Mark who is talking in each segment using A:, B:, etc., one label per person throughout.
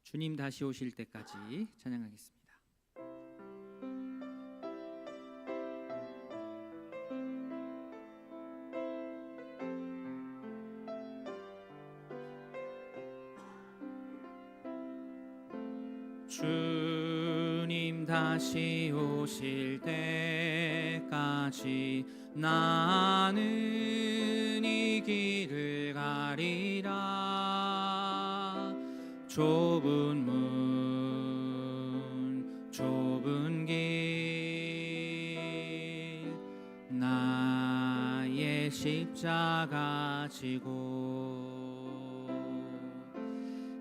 A: 주님 다시 오실 때까지 찬양하겠습니다. 주님 다시 오실 때까지 나는 이 길을 가리라. 좁은 문 좁은 길 나의 십자가 지고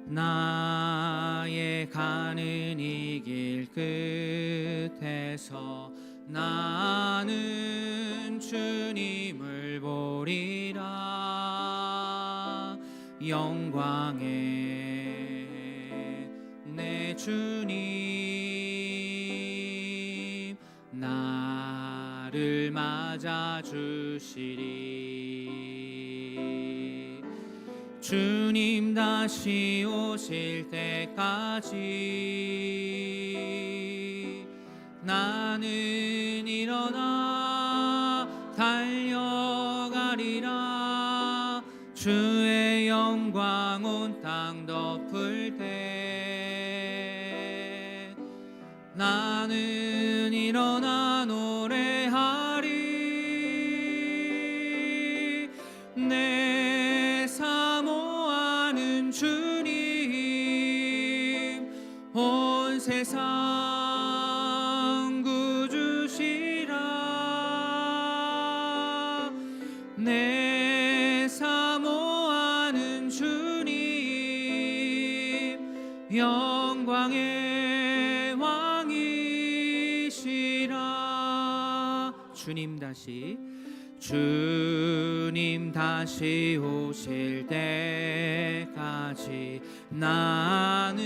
A: 나의 가는 이 길 끝에서 나는 주님을 보리라. 영광의 내 주님 나를 맞아 주시리. 주님 다시 오실 때까지 나는 일어나 달려가리라. 주의 영광 온 땅 덮을 때 나는 일어나 노래하리. 내 사모하는 주님 온 세상 구주시라. 내 사모하는 주님 영광의 왕이시라. 주님 다시 오실 때까지 나는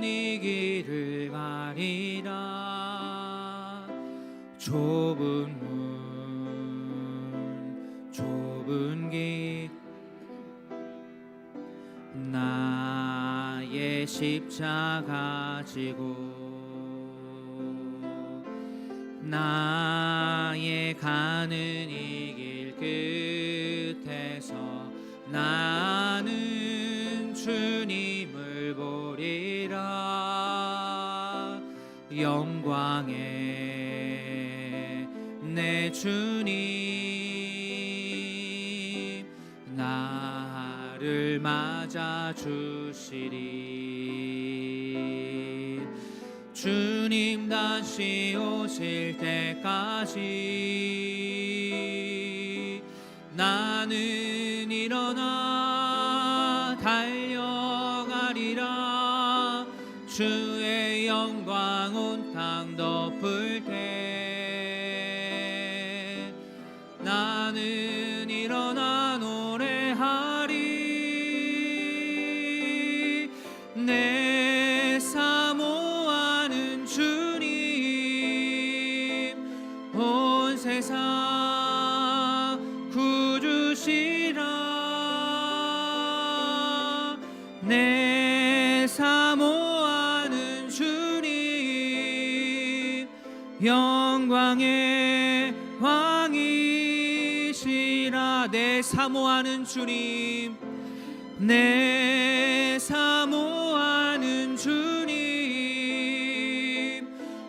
A: 이 길을 가리라. 좁은 문 좁은 길 나의 십자가 지고 나의 가는 이 길 끝에서 나는 주님을 보리라. 영광의 내 주님 나를 맞아 주시리. 주님 다시 오실 때까지 나는 일어나 달려가리라. 주의 영광 온 땅 덮을 때 나는 일어나 노래하리. 내 사모하는 주님 온 세상 구주시라. 내 사모하는 주님 영광의 왕이시라. 내 사모하는 주님 내 사모하는 주님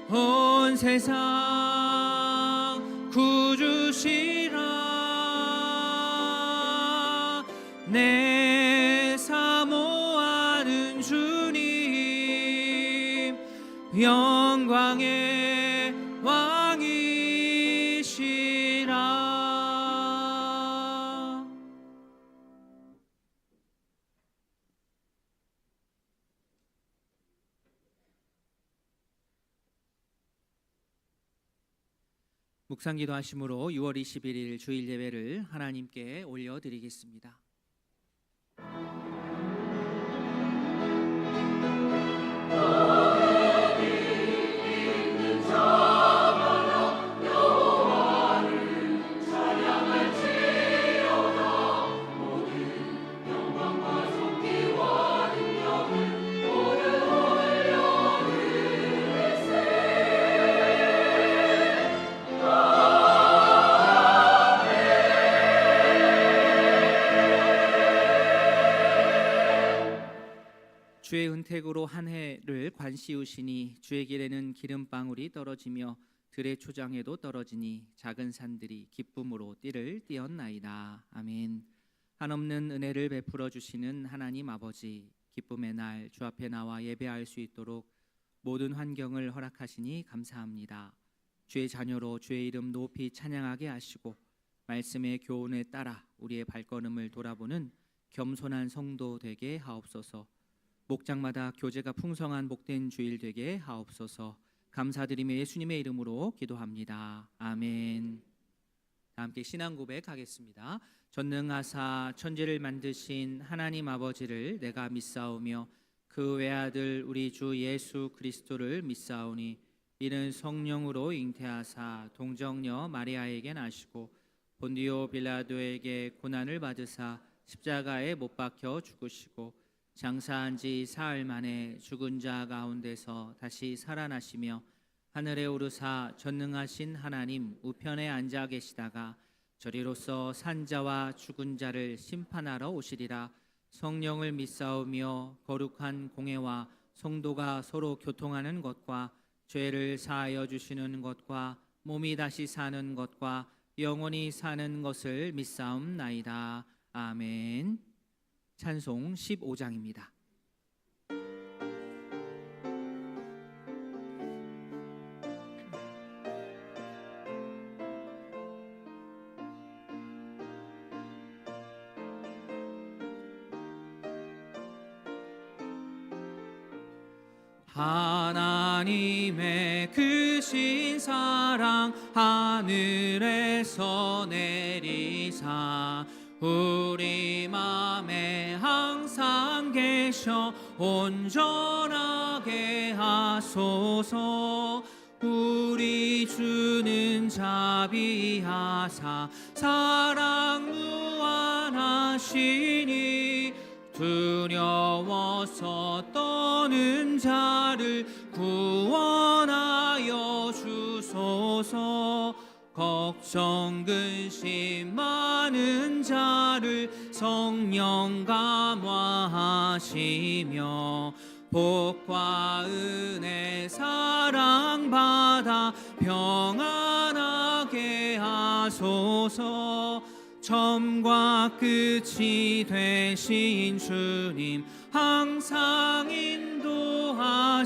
A: 온 세상 구주시라. 내 사모하는 주님 영광의 왕이시라. 묵상기도 하심으로 6월 21일 주일 예배를 하나님께 올려드리겠습니다.
B: 영광과 존귀와 능력을
A: 주의 은택으로 한 해를 관시우시니 주의 길에는 기름방울이 떨어지며 들의 초장에도 떨어지니 작은 산들이 기쁨으로 띠를 띄었나이다. 아멘. 한없는 은혜를 베풀어 주시는 하나님 아버지, 기쁨의 날 주 앞에 나와 예배할 수 있도록 모든 환경을 허락하시니 감사합니다. 주의 자녀로 주의 이름 높이 찬양하게 하시고 말씀의 교훈에 따라 우리의 발걸음을 돌아보는 겸손한 성도 되게 하옵소서. 목장마다 교제가 풍성한 복된 주일 되게 하옵소서. 감사드리며 예수님의 이름으로 기도합니다. 아멘. 다 함께 신앙 고백하겠습니다. 전능하사 천지를 만드신 하나님 아버지를 내가 믿사오며 그 외아들 우리 주 예수 그리스도를 믿사오니 이는 성령으로 잉태하사 동정녀 마리아에게 나시고 본디오 빌라도에게 고난을 받으사 십자가에 못 박혀 죽으시고 장사한 지 사흘 만에 죽은 자 가운데서 다시 살아나시며 하늘에 오르사 전능하신 하나님 우편에 앉아 계시다가 저리로서 산자와 죽은 자를 심판하러 오시리라. 성령을 믿사오며 거룩한 공회와 성도가 서로 교통하는 것과 죄를 사하여 주시는 것과 몸이 다시 사는 것과 영원히 사는 것을 믿사옵나이다. 아멘. 찬송 15장입니다. 하나님의 크신 사랑 하늘에서 내리사 우리 맘에 항상 계셔 온전하게 하소서. 우리 주는 자비하사 사랑 무한하시니 두려워서 떠는 자를 구원하여 주소서. 걱정 근심 많은 자를 성령 감화하시며 복과 은혜 사랑받아 평안하게 하소서. 처음과 끝이 되신 주님 항상 인도하셔서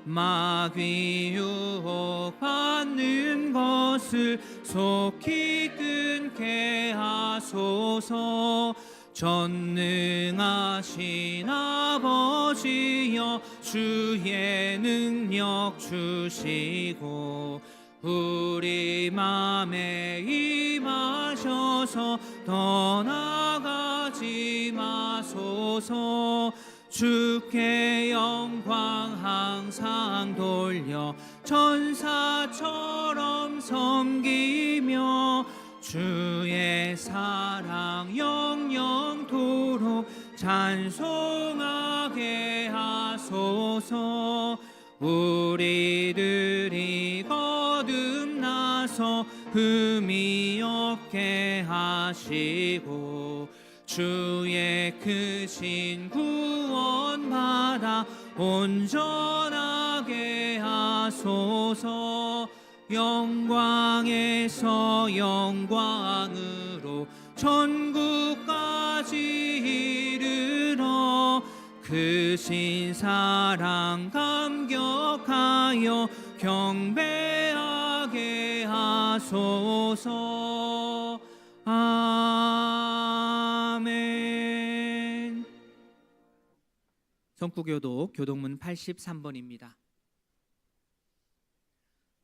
A: 마귀 유혹받는 것을 속히 끊게 하소서. 전능하신 아버지여 주의 능력 주시고 우리 맘에 임하셔서 떠나가지 마소서. 주께 영광 항상 돌려 천사처럼 섬기며 주의 사랑 영영토록 찬송하게 하소서. 우리들이 거듭나서 흠이 없게 하시고 주의 크신 구원 받아 온전하게 하소서. 영광에서 영광으로 천국까지 이르러 크신 사랑 감격하여 경배하게 하소서. 아멘. 성구교독 교독문 83번입니다.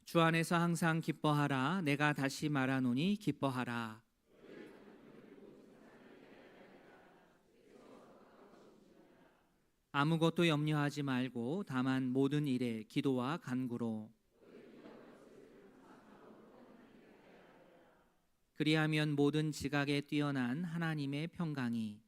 A: 주 안에서 항상 기뻐하라. 내가 다시 말하노니 기뻐하라. 아무것도 염려하지 말고 다만 모든 일에 기도와 간구로 그리하면 모든 지각에 뛰어난 하나님의 평강이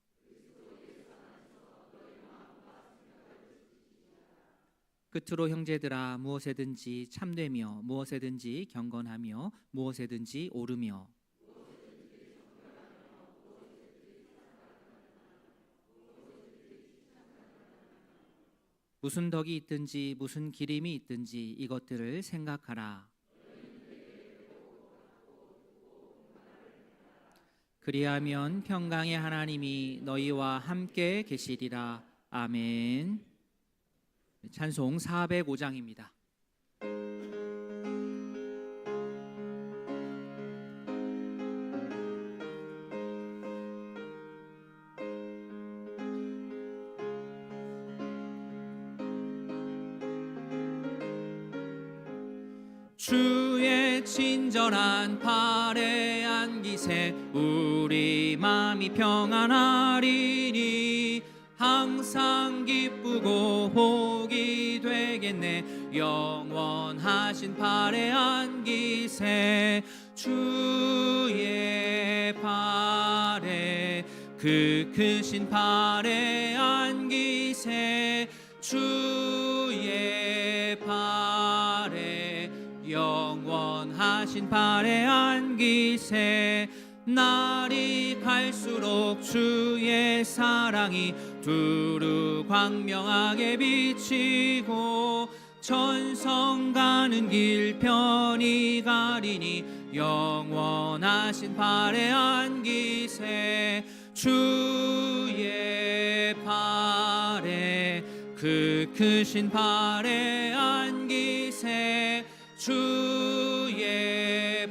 A: 끝으로 형제들아 무엇에든지 참되며 무엇에든지 경건하며 무엇에든지 오르며 무슨 덕이 있든지 무슨 기림이 있든지 이것들을 생각하라. 그리하면 평강의 하나님이 너희와 함께 계시리라. 아멘. 찬송 405장입니다. 주의 친절한 팔에 안기세 우리 마음이 평안하리니 항상 기쁘고 복이 되겠네. 영원하신 팔에 안기세 주의 팔에 그 크신 팔에 안기세 주의 팔에 영원하신 팔에 안기세. 날이 갈수록 주의 사랑이 두루 광명하게 비치고 천성 가는 길 편히 가리니 영원하신 팔에 안기세 주의 팔에 그 크신 팔에 안기세 주의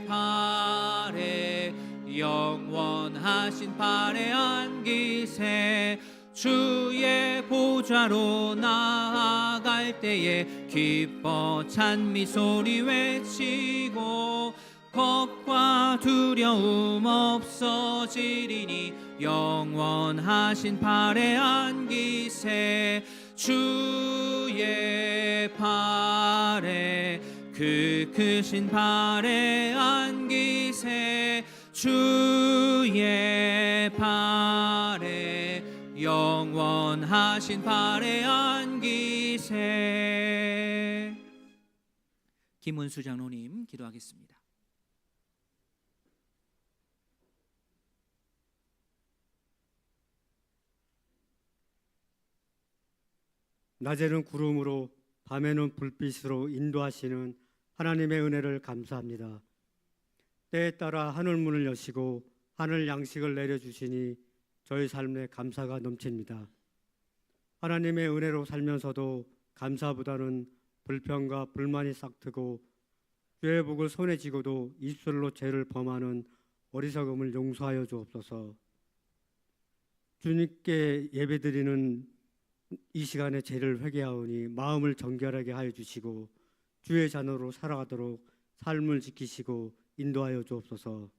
A: 팔에 영원하신 팔에 안기세. 주의 보좌로 나아갈 때에 기뻐 찬미 소리 외치고 겁과 두려움 없어지리니 영원하신 팔에 안기세 주의 팔에 그 크신 팔에 안기세 주의 팔에 영원하신 팔에 안기세. 김은수 장로님 기도하겠습니다.
B: 낮에는 구름으로 밤에는 불빛으로 인도하시는 하나님의 은혜를 감사합니다. 때에 따라 하늘문을 여시고 하늘 양식을 내려주시니 저희 삶에 감사가 넘칩니다. 하나님의 은혜로 살면서도 감사보다는 불평과 불만이 싹트고 죄의 복을 손에 쥐고도 입술로 죄를 범하는 어리석음을 용서하여 주옵소서. 주님께 예배드리는 이 시간에 죄를 회개하오니 마음을 정결하게 하여 주시고 주의 자녀로 살아가도록 삶을 지키시고 인도하여 주옵소서.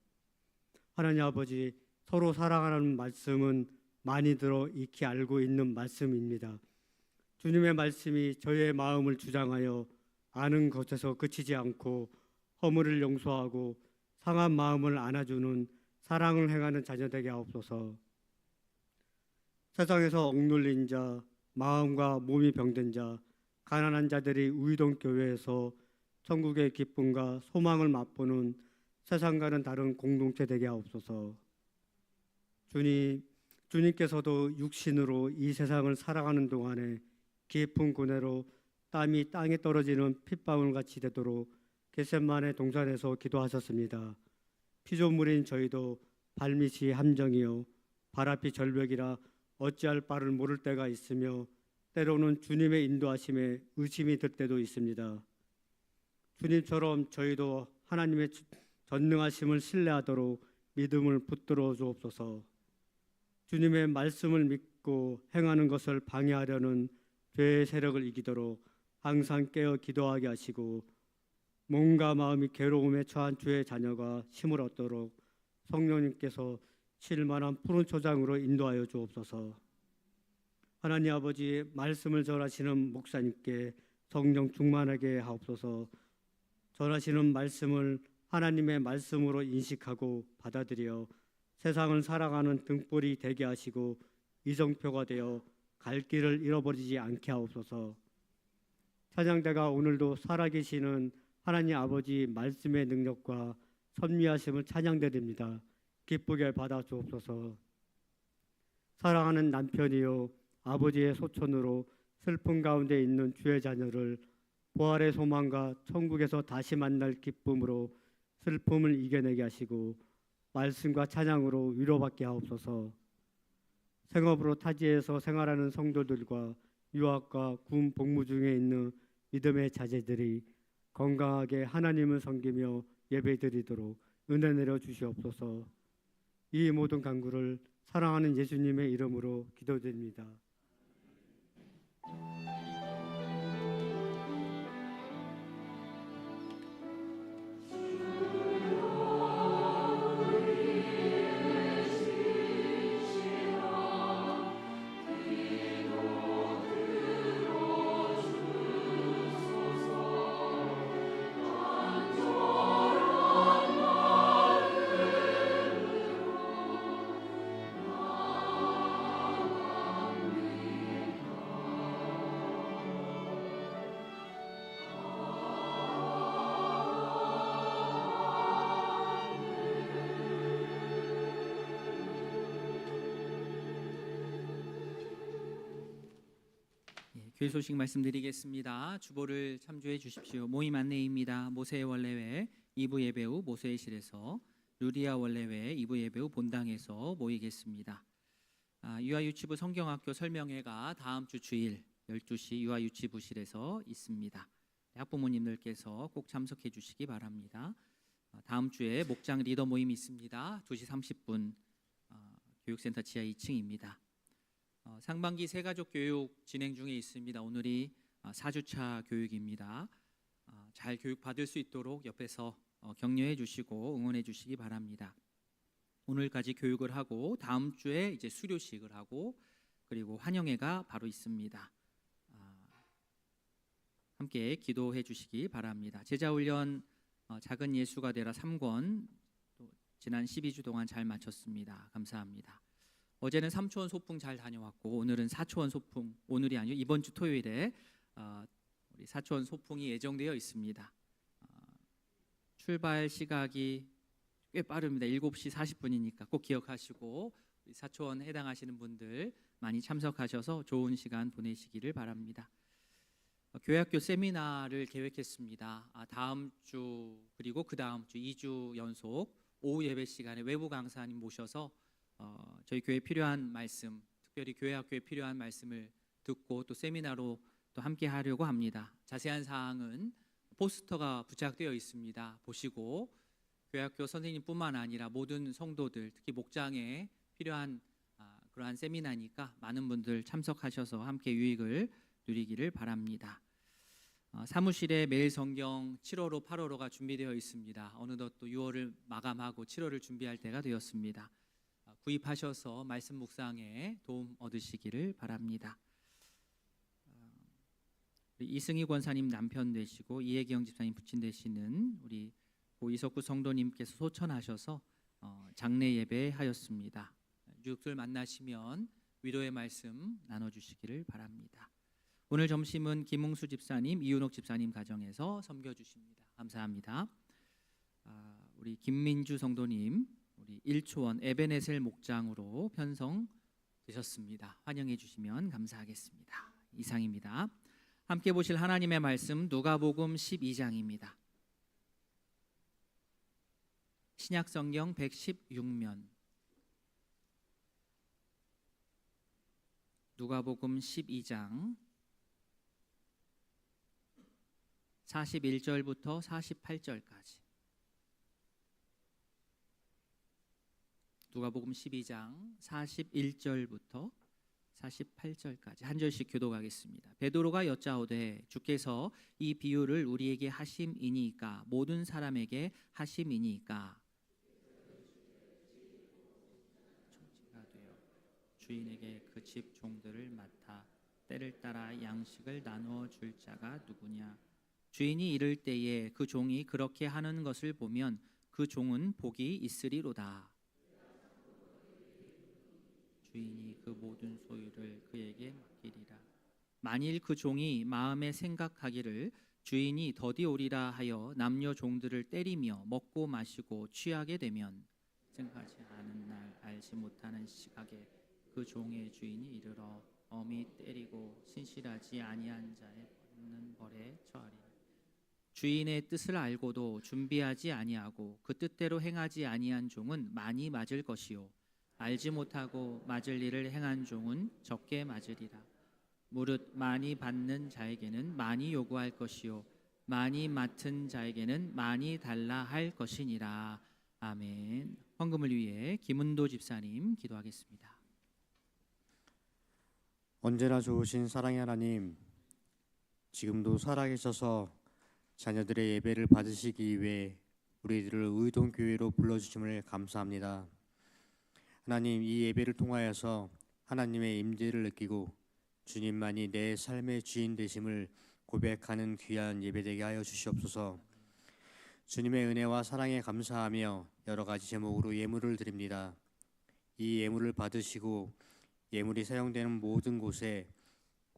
B: 하나님 아버지, 서로 사랑하는 말씀은 많이 들어 익히 알고 있는 말씀입니다. 주님의 말씀이 저의 마음을 주장하여 아는 것에서 그치지 않고 허물을 용서하고 상한 마음을 안아주는 사랑을 행하는 자녀 되게 하옵소서. 세상에서 억눌린 자, 마음과 몸이 병든 자, 가난한 자들이 우이동 교회에서 천국의 기쁨과 소망을 맛보는 세상과는 다른 공동체 되게 하옵소서. 주님께서도 육신으로 이 세상을 살아가는 동안에 깊은 고뇌로 땀이 땅에 떨어지는 핏방울같이 되도록 겟세마네 동산에서 기도하셨습니다. 피조물인 저희도 발밑이 함정이요 발앞이 절벽이라 어찌할 바를 모를 때가 있으며 때로는 주님의 인도하심에 의심이 들 때도 있습니다. 주님처럼 저희도 하나님의 전능하심을 신뢰하도록 믿음을 붙들어 주옵소서. 주님의 말씀을 믿고 행하는 것을 방해하려는 죄의 세력을 이기도록 항상 깨어 기도하게 하시고 몸과 마음이 괴로움에 처한 주의 자녀가 힘을 얻도록 성령님께서 쉴만한 푸른 초장으로 인도하여 주옵소서. 하나님 아버지, 말씀을 전하시는 목사님께 성령 충만하게 하옵소서. 전하시는 말씀을 하나님의 말씀으로 인식하고 받아들여 세상을 살아가는 등불이 되게 하시고 이정표가 되어 갈 길을 잃어버리지 않게 하옵소서. 찬양대가 오늘도 살아계시는 하나님 아버지 말씀의 능력과 선미하심을 찬양드립니다. 기쁘게 받아 주옵소서. 사랑하는 남편이요 아버지의 소천으로 슬픔 가운데 있는 주의 자녀를 부활의 소망과 천국에서 다시 만날 기쁨으로 슬픔을 이겨내게 하시고 말씀과 찬양으로 위로받게 하옵소서. 생업으로 타지에서 생활하는 성도들과 유학과 군 복무 중에 있는 믿음의 자제들이 건강하게 하나님을 섬기며 예배드리도록 은혜 내려 주시옵소서. 이 모든 간구를 사랑하는 예수님의 이름으로 기도드립니다.
A: 교회 소식 말씀드리겠습니다. 주보를 참조해 주십시오. 모임 안내입니다. 모세 원례회 2부 예배 후 모세실에서, 루리아 원례회 2부 예배 후 본당에서 모이겠습니다. 유아유치부 성경학교 설명회가 다음 주 주일 12시 유아유치부실에서 있습니다. 학부모님들께서 꼭 참석해 주시기 바랍니다. 다음 주에 목장 리더 모임이 있습니다. 2시 30분 교육센터 지하 2층입니다. 상반기 새가족 교육 진행 중에 있습니다. 오늘이 4주차 교육입니다. 잘 교육 받을 수 있도록 옆에서 격려해 주시고 응원해 주시기 바랍니다. 오늘까지 교육을 하고 다음 주에 이제 수료식을 하고 그리고 환영회가 바로 있습니다. 함께 기도해 주시기 바랍니다. 제자훈련 작은 예수가 되라 3권 지난 12주 동안 잘 마쳤습니다. 감사합니다. 어제는 3초원 소풍 잘 다녀왔고 오늘은 4초원 소풍, 오늘이 아니고 이번 주 토요일에 우리 4초원 소풍이 예정되어 있습니다. 출발 시각이 꽤 빠릅니다. 7시 40분이니까 꼭 기억하시고 우리 4초원 해당하시는 분들 많이 참석하셔서 좋은 시간 보내시기를 바랍니다. 교회학교 세미나를 계획했습니다. 다음 주 그리고 그 다음 주 2주 연속 오후 예배 시간에 외부 강사님 모셔서 저희 교회에 필요한 말씀, 특별히 교회학교에 필요한 말씀을 듣고 또 세미나로 또 함께 하려고 합니다. 자세한 사항은 포스터가 부착되어 있습니다. 보시고 교회학교 선생님뿐만 아니라 모든 성도들, 특히 목장에 필요한 그러한 세미나니까 많은 분들 참석하셔서 함께 유익을 누리기를 바랍니다. 사무실에 매일 성경 7월호, 8월호가 준비되어 있습니다. 어느덧 또 6월을 마감하고 7월을 준비할 때가 되었습니다. 구입하셔서 말씀 묵상에 도움 얻으시기를 바랍니다. 이승희 권사님 남편 되시고 이혜경 집사님 부친 되시는 우리 이석구 성도님께서 소천하셔서 장례 예배하였습니다. 유족들 만나시면 위로의 말씀 나눠주시기를 바랍니다. 오늘 점심은 김웅수 집사님, 이윤옥 집사님 가정에서 섬겨주십니다. 감사합니다. 우리 김민주 성도님 우리 1초원 에베네셀 목장으로 편성되셨습니다. 환영해 주시면 감사하겠습니다. 이상입니다. 함께 보실 하나님의 말씀 누가복음 12장입니다. 신약성경 116면 누가복음 12장 41절부터 48절까지 누가복음 12장 41절부터 48절까지 한 절씩 교독하겠습니다. 베드로가 여짜오되 주께서 이 비유를 우리에게 하심이니이까 모든 사람에게 하심이니이까 총지가 되어 주인에게 그 집 종들을 맡아 때를 따라 양식을 나누어 줄 자가 누구냐. 주인이 이를 때에 그 종이 그렇게 하는 것을 보면 그 종은 복이 있으리로다. 주인이 그 모든 소유를 그에게 맡기리라. 만일 그 종이 마음에 생각하기를 주인이 더디 오리라 하여 남녀 종들을 때리며 먹고 마시고 취하게 되면 생각하지 않은 날 알지 못하는 시각에 그 종의 주인이 이르러 엄히 때리고 신실하지 아니한 자의 받는 벌에 처하리라. 주인의 뜻을 알고도 준비하지 아니하고 그 뜻대로 행하지 아니한 종은 많이 맞을 것이요 알지 못하고 맞을 일을 행한 종은 적게 맞으리라. 무릇 많이 받는 자에게는 많이 요구할 것이요 많이 맡은 자에게는 많이 달라 할 것이니라. 아멘. 헌금을 위해 김은도 집사님 기도하겠습니다.
C: 언제나 좋으신 사랑의 하나님, 지금도 살아계셔서 자녀들의 예배를 받으시기 위해 우리들을 의동교회로 불러주심을 감사합니다. 하나님, 이 예배를 통하여서 하나님의 임재를 느끼고 주님만이 내 삶의 주인 되심을 고백하는 귀한 예배되게 하여 주시옵소서. 주님의 은혜와 사랑에 감사하며 여러 가지 제목으로 예물을 드립니다. 이 예물을 받으시고 예물이 사용되는 모든 곳에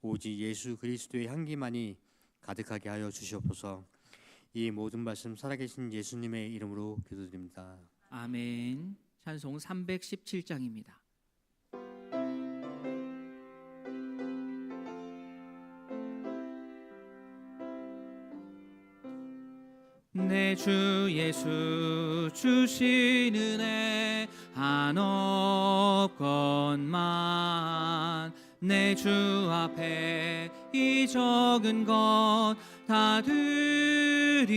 C: 오직 예수 그리스도의 향기만이 가득하게 하여 주시옵소서. 이 모든 말씀 살아계신 예수님의 이름으로 기도드립니다.
A: 아멘. 찬송 317장입니다. 내 주 예수 주신 은혜 한없건만 내 주 앞에 이 적은 것 다 드리니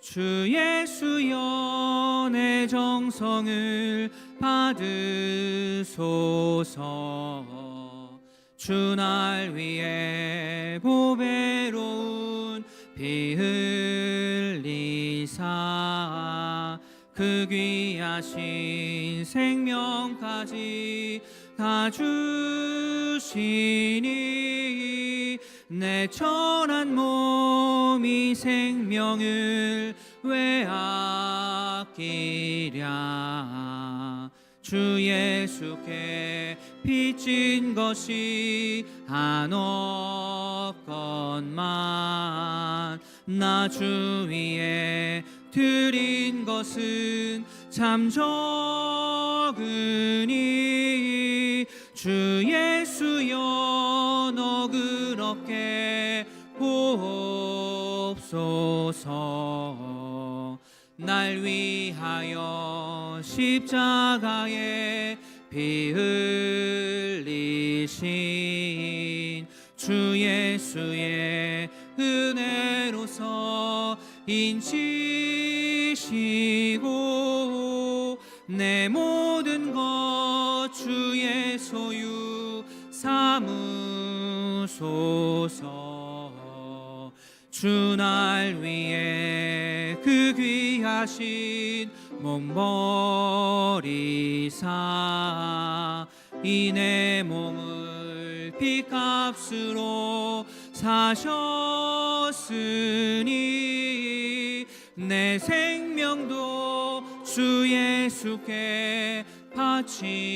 A: 주 예수여 내 정성을 받으소서. 주 날 위해 보배로운 피 흘리사 그 귀하신 생명까지 다 주시니 내 천한 몸이 생명을 왜 아끼랴. 주 예수께 빚진 것이 한없건만 나 주 위에 드린 것은 참 적으니 주 예수여 너그럽게 보옵소서. 날 위하여 십자가에 피 흘리신 주 예수의 은혜로서 인치시고 내 모든 것 주의 소유 삼으소서. 주 날 위해 그 귀하신 몸 버리사 이 내 몸을 피값으로 사셨으니 내 생명도 주 예수께 바칩니다.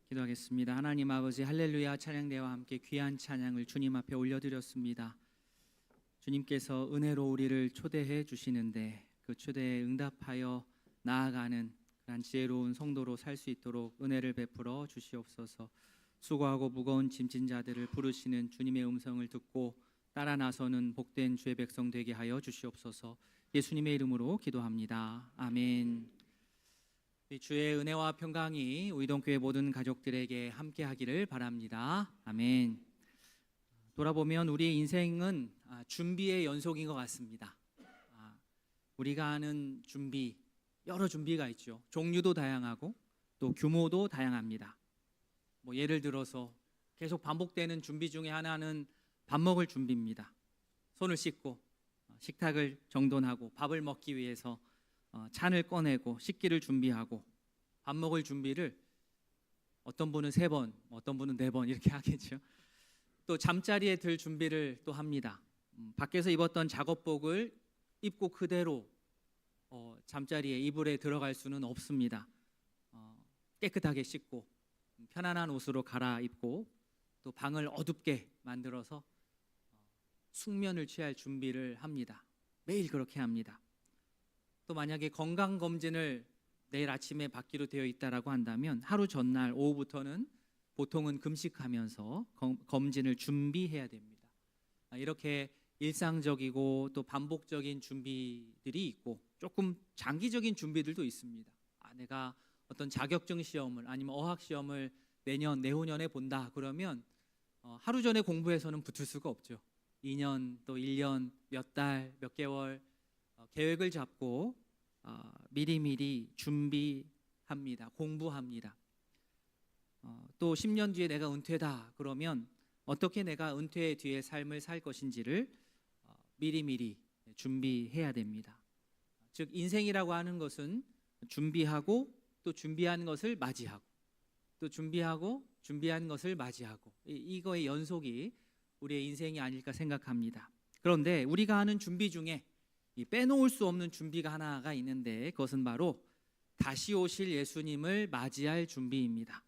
A: 기도하겠습니다. 하나님 아버지, 할렐루야 찬양대와 함께 귀한 찬양을 주님 앞에 올려드렸습니다. 주님께서 은혜로 우리를 초대해 주시는데 그 초대에 응답하여 나아가는 그런 지혜로운 성도로 살 수 있도록 은혜를 베풀어 주시옵소서. 수고하고 무거운 짐진 자들을 부르시는 주님의 음성을 듣고 따라 나서는 복된 주의 백성 되게 하여 주시옵소서. 예수님의 이름으로 기도합니다. 아멘. 주의 은혜와 평강이 우이동교회 모든 가족들에게 함께하기를 바랍니다. 아멘. 돌아보면 우리의 인생은 준비의 연속인 것 같습니다. 우리가 아는 준비, 여러 준비가 있죠. 종류도 다양하고 또 규모도 다양합니다. 예를 들어서 계속 반복되는 준비 중에 하나는 밥 먹을 준비입니다. 손을 씻고 식탁을 정돈하고 밥을 먹기 위해서 찬을 꺼내고 식기를 준비하고 밥 먹을 준비를 어떤 분은 3번, 어떤 분은 4번 이렇게 하겠죠. 또 잠자리에 들 준비를 또 합니다. 밖에서 입었던 작업복을 입고 그대로 잠자리에 이불에 들어갈 수는 없습니다. 깨끗하게 씻고 편안한 옷으로 갈아입고 또 방을 어둡게 만들어서 숙면을 취할 준비를 합니다. 매일 그렇게 합니다. 또 만약에 건강검진을 내일 아침에 받기로 되어 있다라고 한다면 하루 전날 오후부터는 보통은 금식하면서 검진을 준비해야 됩니다. 이렇게 일상적이고 또 반복적인 준비들이 있고 조금 장기적인 준비들도 있습니다. 내가 어떤 자격증 시험을 아니면 어학 시험을 내후년에 본다 그러면 하루 전에 공부해서는 붙을 수가 없죠. 2년 또 1년 몇 달 몇 개월 계획을 잡고 미리미리 준비합니다. 공부합니다. 또 10년 뒤에 내가 은퇴다 그러면 어떻게 내가 은퇴 뒤의 삶을 살 것인지를 미리미리 준비해야 됩니다. 즉 인생이라고 하는 것은 준비하고 또 준비하는 것을 맞이하고 또 준비하고 준비하는 것을 맞이하고 이거의 연속이 우리의 인생이 아닐까 생각합니다. 그런데 우리가 하는 준비 중에 빼놓을 수 없는 준비가 하나가 있는데 그것은 바로 다시 오실 예수님을 맞이할 준비입니다.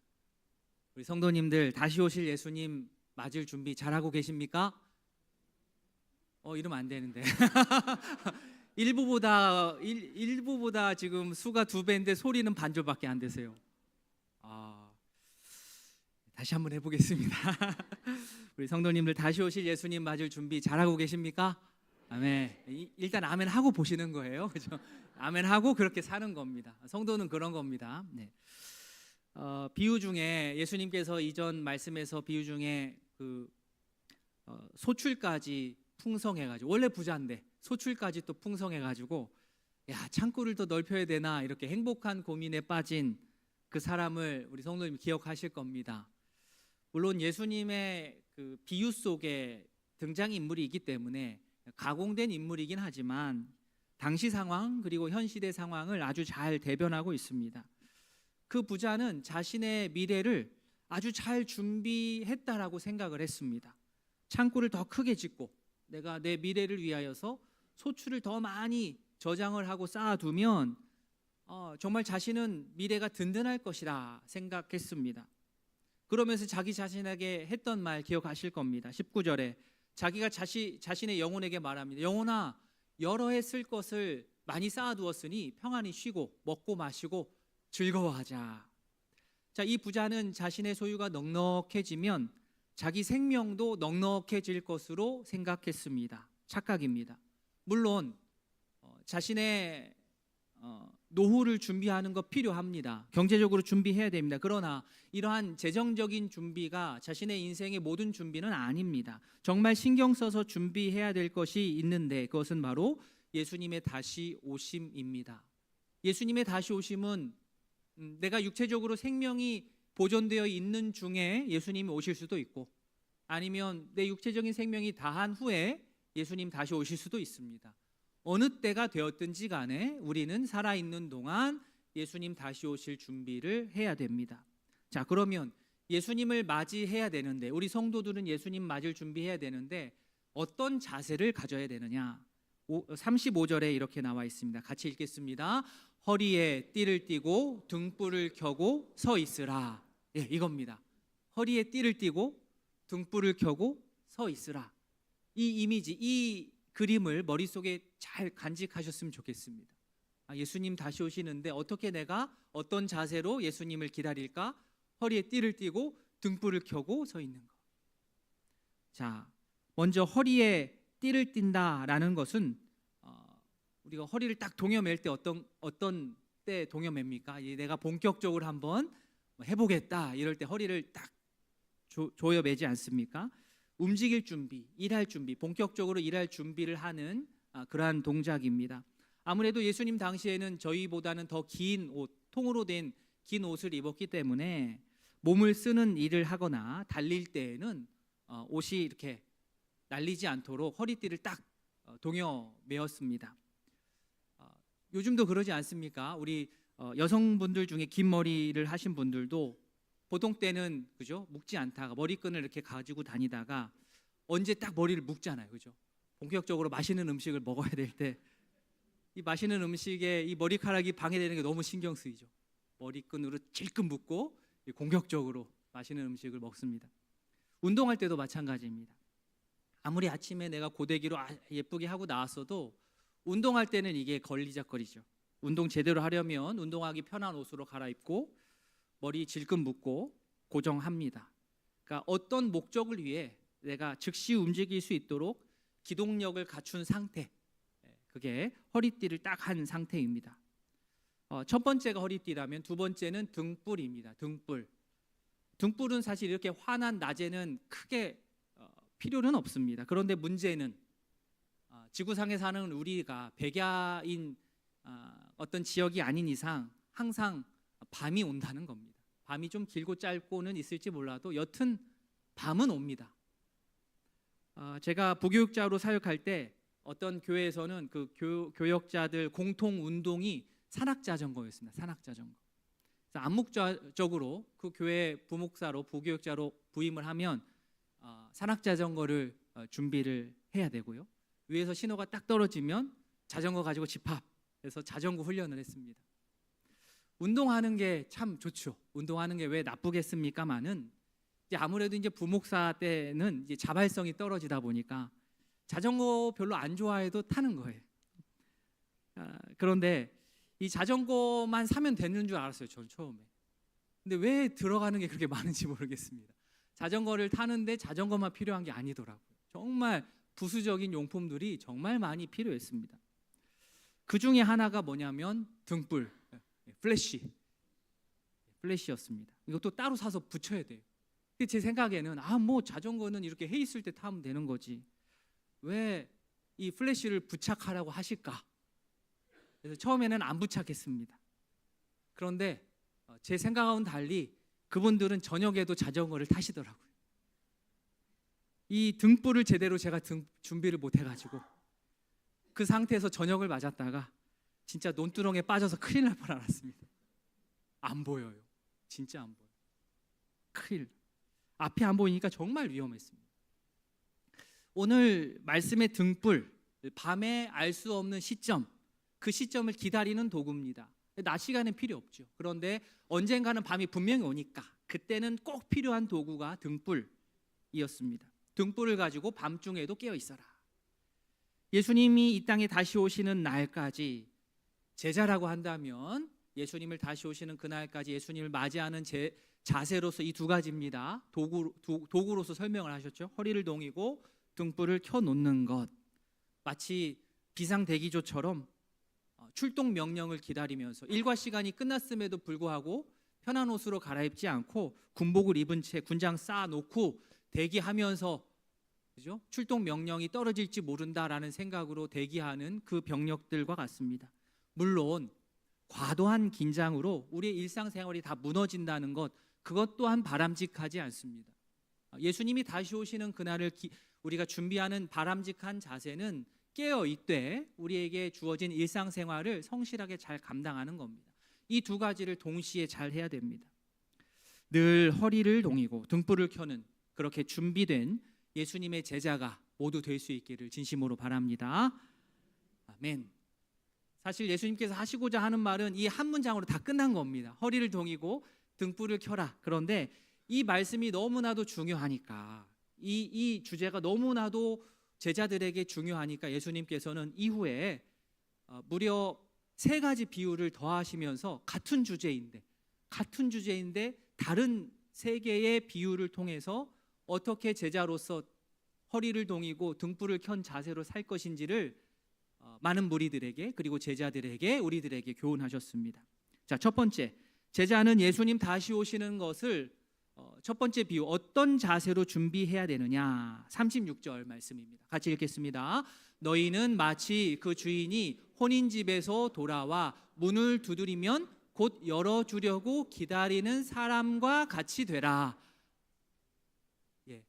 A: 우리 성도님들 다시 오실 예수님 맞을 준비 잘하고 계십니까? 이러면 안 되는데 일부보다 지금 수가 2배인데 소리는 반절밖에 안 되세요. 다시 한번 해보겠습니다. 우리 성도님들 다시 오실 예수님 맞을 준비 잘하고 계십니까? 아멘. 일단 아멘 하고 보시는 거예요. 그죠? 아멘 하고 그렇게 사는 겁니다. 성도는 그런 겁니다. 네. 비유 중에 예수님께서 이전 말씀에서 비유 중에 소출까지 풍성해가지고 원래 부자인데 소출까지 또 풍성해가지고 창고를 더 넓혀야 되나 이렇게 행복한 고민에 빠진 그 사람을 우리 성도님 기억하실 겁니다. 물론 예수님의 그 비유 속에 등장인물이 있기 때문에 가공된 인물이긴 하지만 당시 상황 그리고 현 시대 상황을 아주 잘 대변하고 있습니다. 그 부자는 자신의 미래를 아주 잘 준비했다라고 생각을 했습니다. 창고를 더 크게 짓고 내가 내 미래를 위하여서 소출을 더 많이 저장을 하고 쌓아두면 정말 자신은 미래가 든든할 것이라 생각했습니다. 그러면서 자기 자신에게 했던 말 기억하실 겁니다. 19절에 자기가 자신의 영혼에게 말합니다. 영혼아, 여러 해 쓸 것을 많이 쌓아두었으니 평안히 쉬고 먹고 마시고 즐거워하자. 자, 이 부자는 자신의 소유가 넉넉해지면 자기 생명도 넉넉해질 것으로 생각했습니다. 착각입니다. 물론 자신의 노후를 준비하는 거 필요합니다. 경제적으로 준비해야 됩니다. 그러나 이러한 재정적인 준비가 자신의 인생의 모든 준비는 아닙니다. 정말 신경 써서 준비해야 될 것이 있는데 그것은 바로 예수님의 다시 오심입니다. 예수님의 다시 오심은 내가 육체적으로 생명이 보존되어 있는 중에 예수님이 오실 수도 있고 아니면 내 육체적인 생명이 다한 후에 예수님 다시 오실 수도 있습니다. 어느 때가 되었든지 간에 우리는 살아있는 동안 예수님 다시 오실 준비를 해야 됩니다. 자, 그러면 예수님을 맞이해야 되는데 우리 성도들은 예수님 맞을 준비해야 되는데 어떤 자세를 가져야 되느냐? 35절에 이렇게 나와 있습니다. 같이 읽겠습니다. 허리에 띠를 띠고 등불을 켜고 서 있으라. 예, 이겁니다. 허리에 띠를 띠고 등불을 켜고 서 있으라. 이 이미지, 이 그림을 머릿속에 잘 간직하셨으면 좋겠습니다. 예수님 다시 오시는데 어떻게 내가 어떤 자세로 예수님을 기다릴까? 허리에 띠를 띠고 등불을 켜고 서 있는 것. 자, 먼저 허리에 띠를 띈다라는 것은 우리가 허리를 딱 동여맬 때 어떤 때 동여맵니까? 내가 본격적으로 한번 해보겠다 이럴 때 허리를 딱 조여매지 않습니까? 움직일 준비, 일할 준비, 본격적으로 일할 준비를 하는 그러한 동작입니다. 아무래도 예수님 당시에는 저희보다는 더 긴 옷, 통으로 된 긴 옷을 입었기 때문에 몸을 쓰는 일을 하거나 달릴 때에는 옷이 이렇게 날리지 않도록 허리띠를 딱 동여 매었습니다. 요즘도 그러지 않습니까? 우리 여성분들 중에 긴 머리를 하신 분들도 보통 때는 그죠? 묶지 않다가 머리끈을 이렇게 가지고 다니다가 언제 딱 머리를 묶잖아요, 그죠? 본격적으로 맛있는 음식을 먹어야 될 때 이 맛있는 음식에 이 머리카락이 방해되는 게 너무 신경 쓰이죠. 머리끈으로 질끈 묶고 공격적으로 맛있는 음식을 먹습니다. 운동할 때도 마찬가지입니다. 아무리 아침에 내가 고데기로 예쁘게 하고 나왔어도 운동할 때는 이게 걸리적거리죠. 운동 제대로 하려면 운동하기 편한 옷으로 갈아입고 머리 질끈 묶고 고정합니다. 그러니까 어떤 목적을 위해 내가 즉시 움직일 수 있도록 기동력을 갖춘 상태, 그게 허리띠를 딱 한 상태입니다. 첫 번째가 허리띠라면 두 번째는 등불입니다. 등불은 사실 이렇게 환한 낮에는 크게 필요는 없습니다. 그런데 문제는 지구상에 사는 우리가 백야인 어떤 지역이 아닌 이상 항상 밤이 온다는 겁니다. 밤이 좀 길고 짧고는 있을지 몰라도 여튼 밤은 옵니다. 제가 부교육자로 사역할 때 어떤 교회에서는 그 교역자들 공통 운동이 산악자전거였습니다. 산악자전거. 그래서 암묵적으로 그 교회 부목사로 부교육자로 부임을 하면 산악자전거를 준비를 해야 되고요. 위에서 신호가 딱 떨어지면 자전거 가지고 집합해서 자전거 훈련을 했습니다. 운동하는 게 참 좋죠. 운동하는 게 왜 나쁘겠습니까마는 아무래도 이제 부목사 때는 이제 자발성이 떨어지다 보니까 자전거 별로 안 좋아해도 타는 거예요. 그런데 이 자전거만 사면 되는 줄 알았어요, 저는 처음에. 근데 왜 들어가는 게 그렇게 많은지 모르겠습니다. 자전거를 타는데 자전거만 필요한 게 아니더라고요. 정말 부수적인 용품들이 정말 많이 필요했습니다. 그 중에 하나가 뭐냐면 등불, 플래시였습니다. 이것도 따로 사서 붙여야 돼요. 근데 제 생각에는 뭐 자전거는 이렇게 해 있을 때 타면 되는 거지. 왜 이 플래시를 부착하라고 하실까? 그래서 처음에는 안 부착했습니다. 그런데 제 생각과는 달리 그분들은 저녁에도 자전거를 타시더라고요. 이 등불을 제대로 제가 준비를 못 해가지고 그 상태에서 저녁을 맞았다가 진짜 논두렁에 빠져서 큰일 날 뻔 알았습니다. 안 보여요. 진짜 안 보여요. 큰일. 앞이 안 보이니까 정말 위험했습니다. 오늘 말씀의 등불, 밤에 알 수 없는 시점, 그 시점을 기다리는 도구입니다. 낮 시간엔 필요 없죠. 그런데 언젠가는 밤이 분명히 오니까 그때는 꼭 필요한 도구가 등불이었습니다. 등불을 가지고 밤중에도 깨어 있어라. 예수님이 이 땅에 다시 오시는 날까지 제자라고 한다면 예수님을 다시 오시는 그날까지 예수님을 맞이하는 자세로서 이 두 가지입니다. 도구로서 설명을 하셨죠. 허리를 동이고 등불을 켜놓는 것. 마치 비상대기조처럼 출동 명령을 기다리면서 일과 시간이 끝났음에도 불구하고 편한 옷으로 갈아입지 않고 군복을 입은 채 군장 쌓아놓고 대기하면서 그죠? 출동 명령이 떨어질지 모른다라는 생각으로 대기하는 그 병력들과 같습니다. 물론 과도한 긴장으로 우리의 일상생활이 다 무너진다는 것, 그것 또한 바람직하지 않습니다. 예수님이 다시 오시는 그날을 우리가 준비하는 바람직한 자세는 깨어 있되 우리에게 주어진 일상생활을 성실하게 잘 감당하는 겁니다. 이 두 가지를 동시에 잘 해야 됩니다. 늘 허리를 동이고 등불을 켜는 그렇게 준비된 예수님의 제자가 모두 될 수 있기를 진심으로 바랍니다. 아멘. 사실 예수님께서 하시고자 하는 말은 이 한 문장으로 다 끝난 겁니다. 허리를 동이고 등불을 켜라. 그런데 이 말씀이 너무나도 중요하니까 이 주제가 너무나도 제자들에게 중요하니까 예수님께서는 이후에 무려 3가지 비유를 더하시면서 같은 주제인데 다른 3개의 비유를 통해서 어떻게 제자로서 허리를 동이고 등불을 켠 자세로 살 것인지를 많은 무리들에게 그리고 제자들에게 우리들에게 교훈하셨습니다. 자, 첫 번째, 제자는 예수님 다시 오시는 것을 첫 번째 비유 어떤 자세로 준비해야 되느냐 36절 말씀입니다. 같이 읽겠습니다. 너희는 마치 그 주인이 혼인집에서 돌아와 문을 두드리면 곧 열어주려고 기다리는 사람과 같이 되라. 예.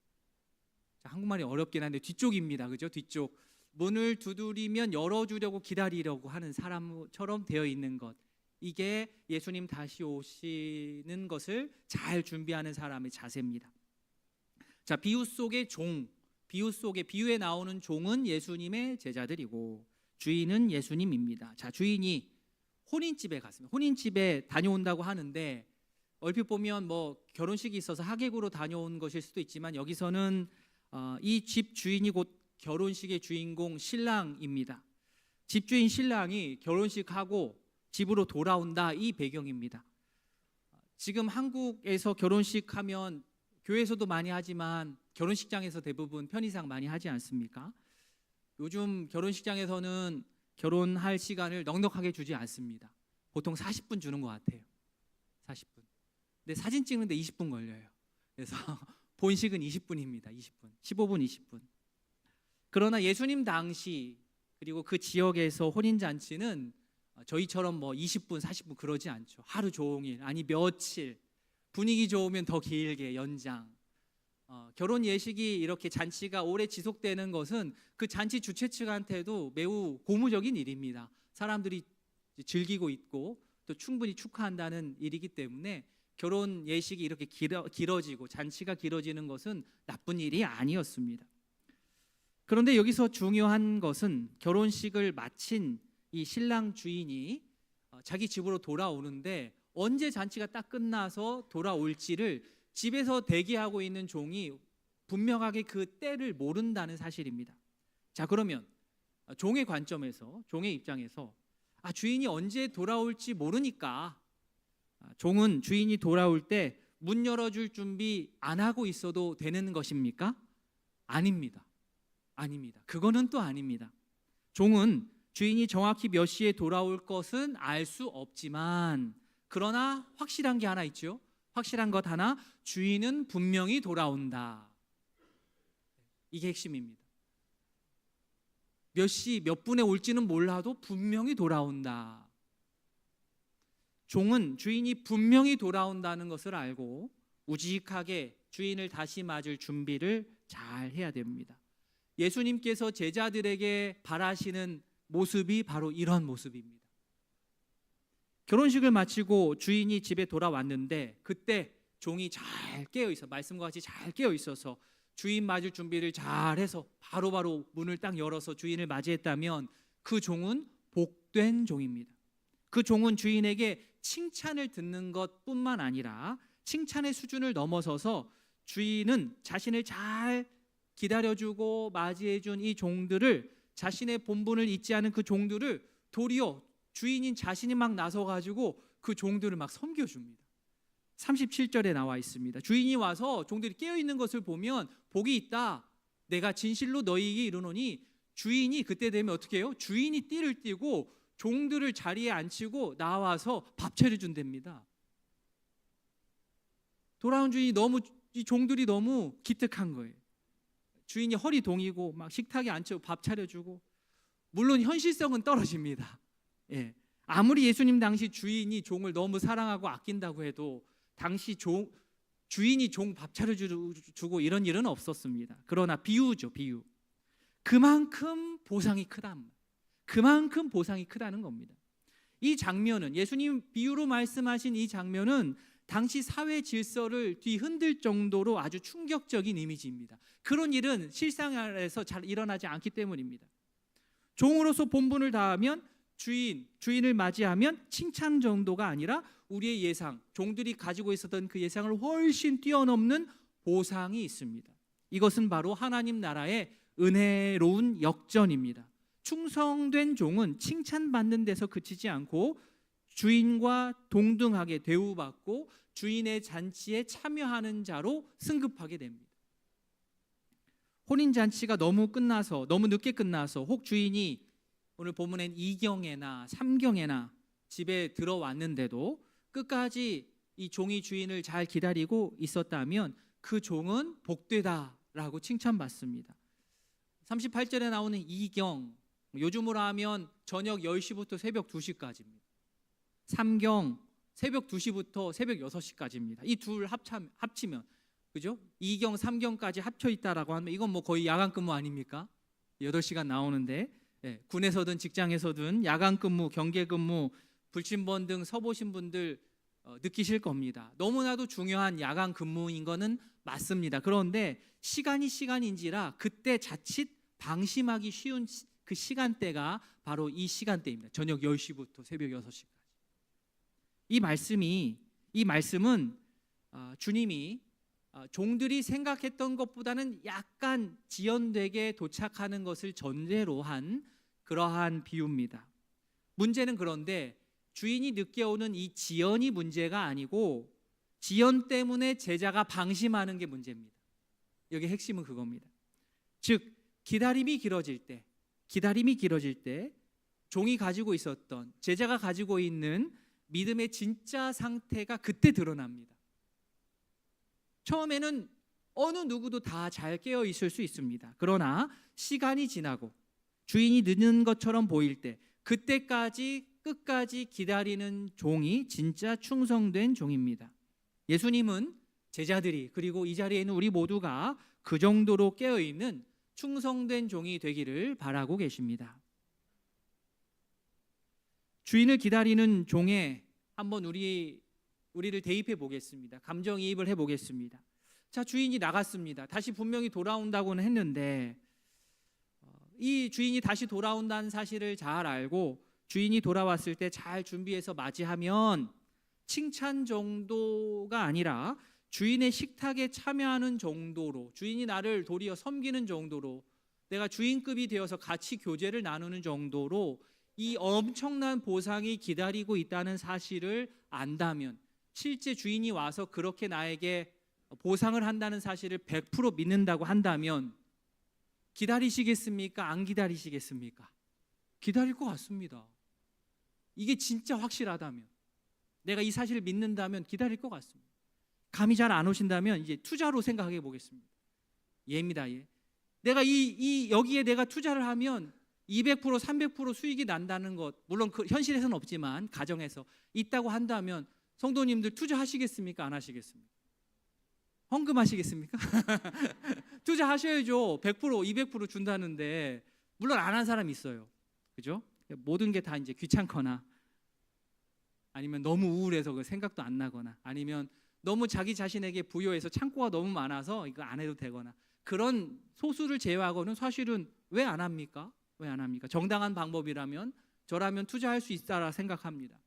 A: 자, 한국말이 어렵긴 한데 뒤쪽입니다. 그죠? 뒤쪽. 문을 두드리면 열어주려고 기다리려고 하는 사람처럼 되어 있는 것. 이게 예수님 다시 오시는 것을 잘 준비하는 사람의 자세입니다. 자, 비유 속의 비유에 나오는 종은 예수님의 제자들이고 주인은 예수님입니다. 자, 주인이 혼인집에 갔습니다. 혼인집에 다녀온다고 하는데 얼핏 보면 뭐 결혼식이 있어서 하객으로 다녀온 것일 수도 있지만 여기서는 이 집 주인이 곧 결혼식의 주인공 신랑입니다. 집주인 신랑이 결혼식하고 집으로 돌아온다, 이 배경입니다. 지금 한국에서 결혼식 하면 교회에서도 많이 하지만 결혼식장에서 대부분 편의상 많이 하지 않습니까? 요즘 결혼식장에서는 결혼할 시간을 넉넉하게 주지 않습니다. 보통 40분 주는 것 같아요. 40분. 근데 사진 찍는데 20분 걸려요. 그래서 본식은 20분입니다. 20분. 15분, 20분. 그러나 예수님 당시 그리고 그 지역에서 혼인잔치는 저희처럼 뭐 20분, 40분 그러지 않죠. 하루 종일, 아니 며칠, 분위기 좋으면 더 길게 연장. 결혼 예식이 이렇게 잔치가 오래 지속되는 것은 그 잔치 주최 측한테도 매우 고무적인 일입니다. 사람들이 즐기고 있고 또 충분히 축하한다는 일이기 때문에 결혼 예식이 이렇게 길어지고 잔치가 길어지는 것은 나쁜 일이 아니었습니다. 그런데 여기서 중요한 것은 결혼식을 마친 이 신랑 주인이 자기 집으로 돌아오는데 언제 잔치가 딱 끝나서 돌아올지를 집에서 대기하고 있는 종이 분명하게 그 때를 모른다는 사실입니다. 자, 그러면 종의 관점에서, 종의 입장에서 주인이 언제 돌아올지 모르니까 종은 주인이 돌아올 때 문 열어줄 준비 안 하고 있어도 되는 것입니까? 아닙니다. 아닙니다. 그거는 또 아닙니다. 종은 주인이 정확히 몇 시에 돌아올 것은 알 수 없지만 그러나 확실한 게 하나 있죠. 확실한 것 하나, 주인은 분명히 돌아온다. 이게 핵심입니다. 몇 시, 몇 분에 올지는 몰라도 분명히 돌아온다. 종은 주인이 분명히 돌아온다는 것을 알고 우직하게 주인을 다시 맞을 준비를 잘 해야 됩니다. 예수님께서 제자들에게 바라시는 모습이 바로 이런 모습입니다. 결혼식을 마치고 주인이 집에 돌아왔는데 그때 종이 잘 깨어 있어, 말씀과 같이 잘 깨어 있어서 주인 맞을 준비를 잘 해서 바로바로 문을 딱 열어서 주인을 맞이했다면 그 종은 복된 종입니다. 그 종은 주인에게 칭찬을 듣는 것뿐만 아니라 칭찬의 수준을 넘어서서 주인은 자신을 잘 기다려주고 맞이해준 이 종들을, 자신의 본분을 잊지 않은 그 종들을 도리어 주인인 자신이 막 나서가지고 그 종들을 막 섬겨줍니다. 37절에 나와 있습니다. 주인이 와서 종들이 깨어있는 것을 보면 복이 있다. 내가 진실로 너희에게 이르노니, 주인이 그때 되면 어떻게 해요? 주인이 띠를 띠고 종들을 자리에 앉히고 나와서 밥 차려준답니다. 돌아온 주인이 이 종들이 너무 기특한 거예요. 주인이 허리 동이고 막 식탁에 앉히고 밥 차려주고, 물론 현실성은 떨어집니다. 예. 아무리 예수님 당시 주인이 종을 너무 사랑하고 아낀다고 해도 당시 주인이 종 밥 차려주고 이런 일은 없었습니다. 그러나 비유죠, 비유. 그만큼 보상이 크다는 겁니다. 이 장면은, 예수님 비유로 말씀하신 이 장면은 당시 사회 질서를 뒤흔들 정도로 아주 충격적인 이미지입니다. 그런 일은 실생활에서 잘 일어나지 않기 때문입니다. 종으로서 본분을 다하면 주인을 맞이하면 칭찬 정도가 아니라 우리의 예상, 종들이 가지고 있었던 그 예상을 훨씬 뛰어넘는 보상이 있습니다. 이것은 바로 하나님 나라의 은혜로운 역전입니다. 충성된 종은 칭찬받는 데서 그치지 않고 주인과 동등하게 대우받고 주인의 잔치에 참여하는 자로 승급하게 됩니다. 혼인잔치가 너무 늦게 끝나서 혹 주인이 오늘 본문엔 2경에나 3경에나 집에 들어왔는데도 끝까지 이 종이 주인을 잘 기다리고 있었다면 그 종은 복되다라고 칭찬받습니다. 38절에 나오는 2경, 요즘으로 하면 저녁 10시부터 새벽 2시까지입니다. 3경, 새벽 2시부터 새벽 6시까지입니다. 이 둘 합치면, 그죠? 2경, 3경까지 합쳐 있다라고 하면 이건 뭐 거의 야간 근무 아닙니까? 8시간 나오는데, 군에서든 직장에서든 야간 근무, 경계 근무, 불침번 등 서보신 분들 느끼실 겁니다. 너무나도 중요한 야간 근무인 거는 맞습니다. 그런데 시간인지라 그때 자칫 방심하기 쉬운 그 시간대가 바로 이 시간대입니다. 저녁 10시부터 새벽 6시까지. 이 말씀은 주님이 종들이 생각했던 것보다는 약간 지연되게 도착하는 것을 전제로 한 그러한 비유입니다. 문제는 그런데 주인이 늦게 오는 이 지연이 문제가 아니고 지연 때문에 제자가 방심하는 게 문제입니다. 여기 핵심은 그겁니다. 즉 기다림이 길어질 때 종이 가지고 있었던, 제자가 가지고 있는 믿음의 진짜 상태가 그때 드러납니다. 처음에는 어느 누구도 다 잘 깨어 있을 수 있습니다. 그러나 시간이 지나고 주인이 늦는 것처럼 보일 때, 그때까지 끝까지 기다리는 종이 진짜 충성된 종입니다. 예수님은 제자들이, 그리고 이 자리에 있는 우리 모두가 그 정도로 깨어 있는 충성된 종이 되기를 바라고 계십니다. 주인을 기다리는 종에 한번 우리를 대입해 보겠습니다. 감정이입을 해 보겠습니다. 자, 주인이 나갔습니다. 다시 분명히 돌아온다고는 했는데 이 주인이 다시 돌아온다는 사실을 잘 알고 주인이 돌아왔을 때 잘 준비해서 맞이하면 칭찬 정도가 아니라 주인의 식탁에 참여하는 정도로, 주인이 나를 도리어 섬기는 정도로, 내가 주인급이 되어서 같이 교제를 나누는 정도로 이 엄청난 보상이 기다리고 있다는 사실을 안다면, 실제 주인이 와서 그렇게 나에게 보상을 한다는 사실을 100% 믿는다고 한다면 기다리시겠습니까? 안 기다리시겠습니까? 기다릴 것 같습니다. 이게 진짜 확실하다면, 내가 이 사실을 믿는다면 기다릴 것 같습니다. 감이 잘 안 오신다면 이제 투자로 생각해 보겠습니다. 예입니다. 예. 내가 여기에 내가 투자를 하면 200% 300% 수익이 난다는 것, 물론 그 현실에서는 없지만 가정에서 있다고 한다면 성도님들 투자하시겠습니까? 안 하시겠습니까? 헌금하시겠습니까? 투자하셔야죠. 100% 200% 준다는데, 물론 안 한 사람이 있어요. 그죠? 모든 게 다 이제 귀찮거나 아니면 너무 우울해서 그 생각도 안 나거나 아니면 너무 자기 자신에게 부여해서 창고가 너무 많아서 이거 안 해도 되거나, 그런 소수를 제외하고는 사실은 왜 안 합니까? 왜 안 합니까? 정당한 방법이라면 저라면 투자할 수 있다라 생각합니다.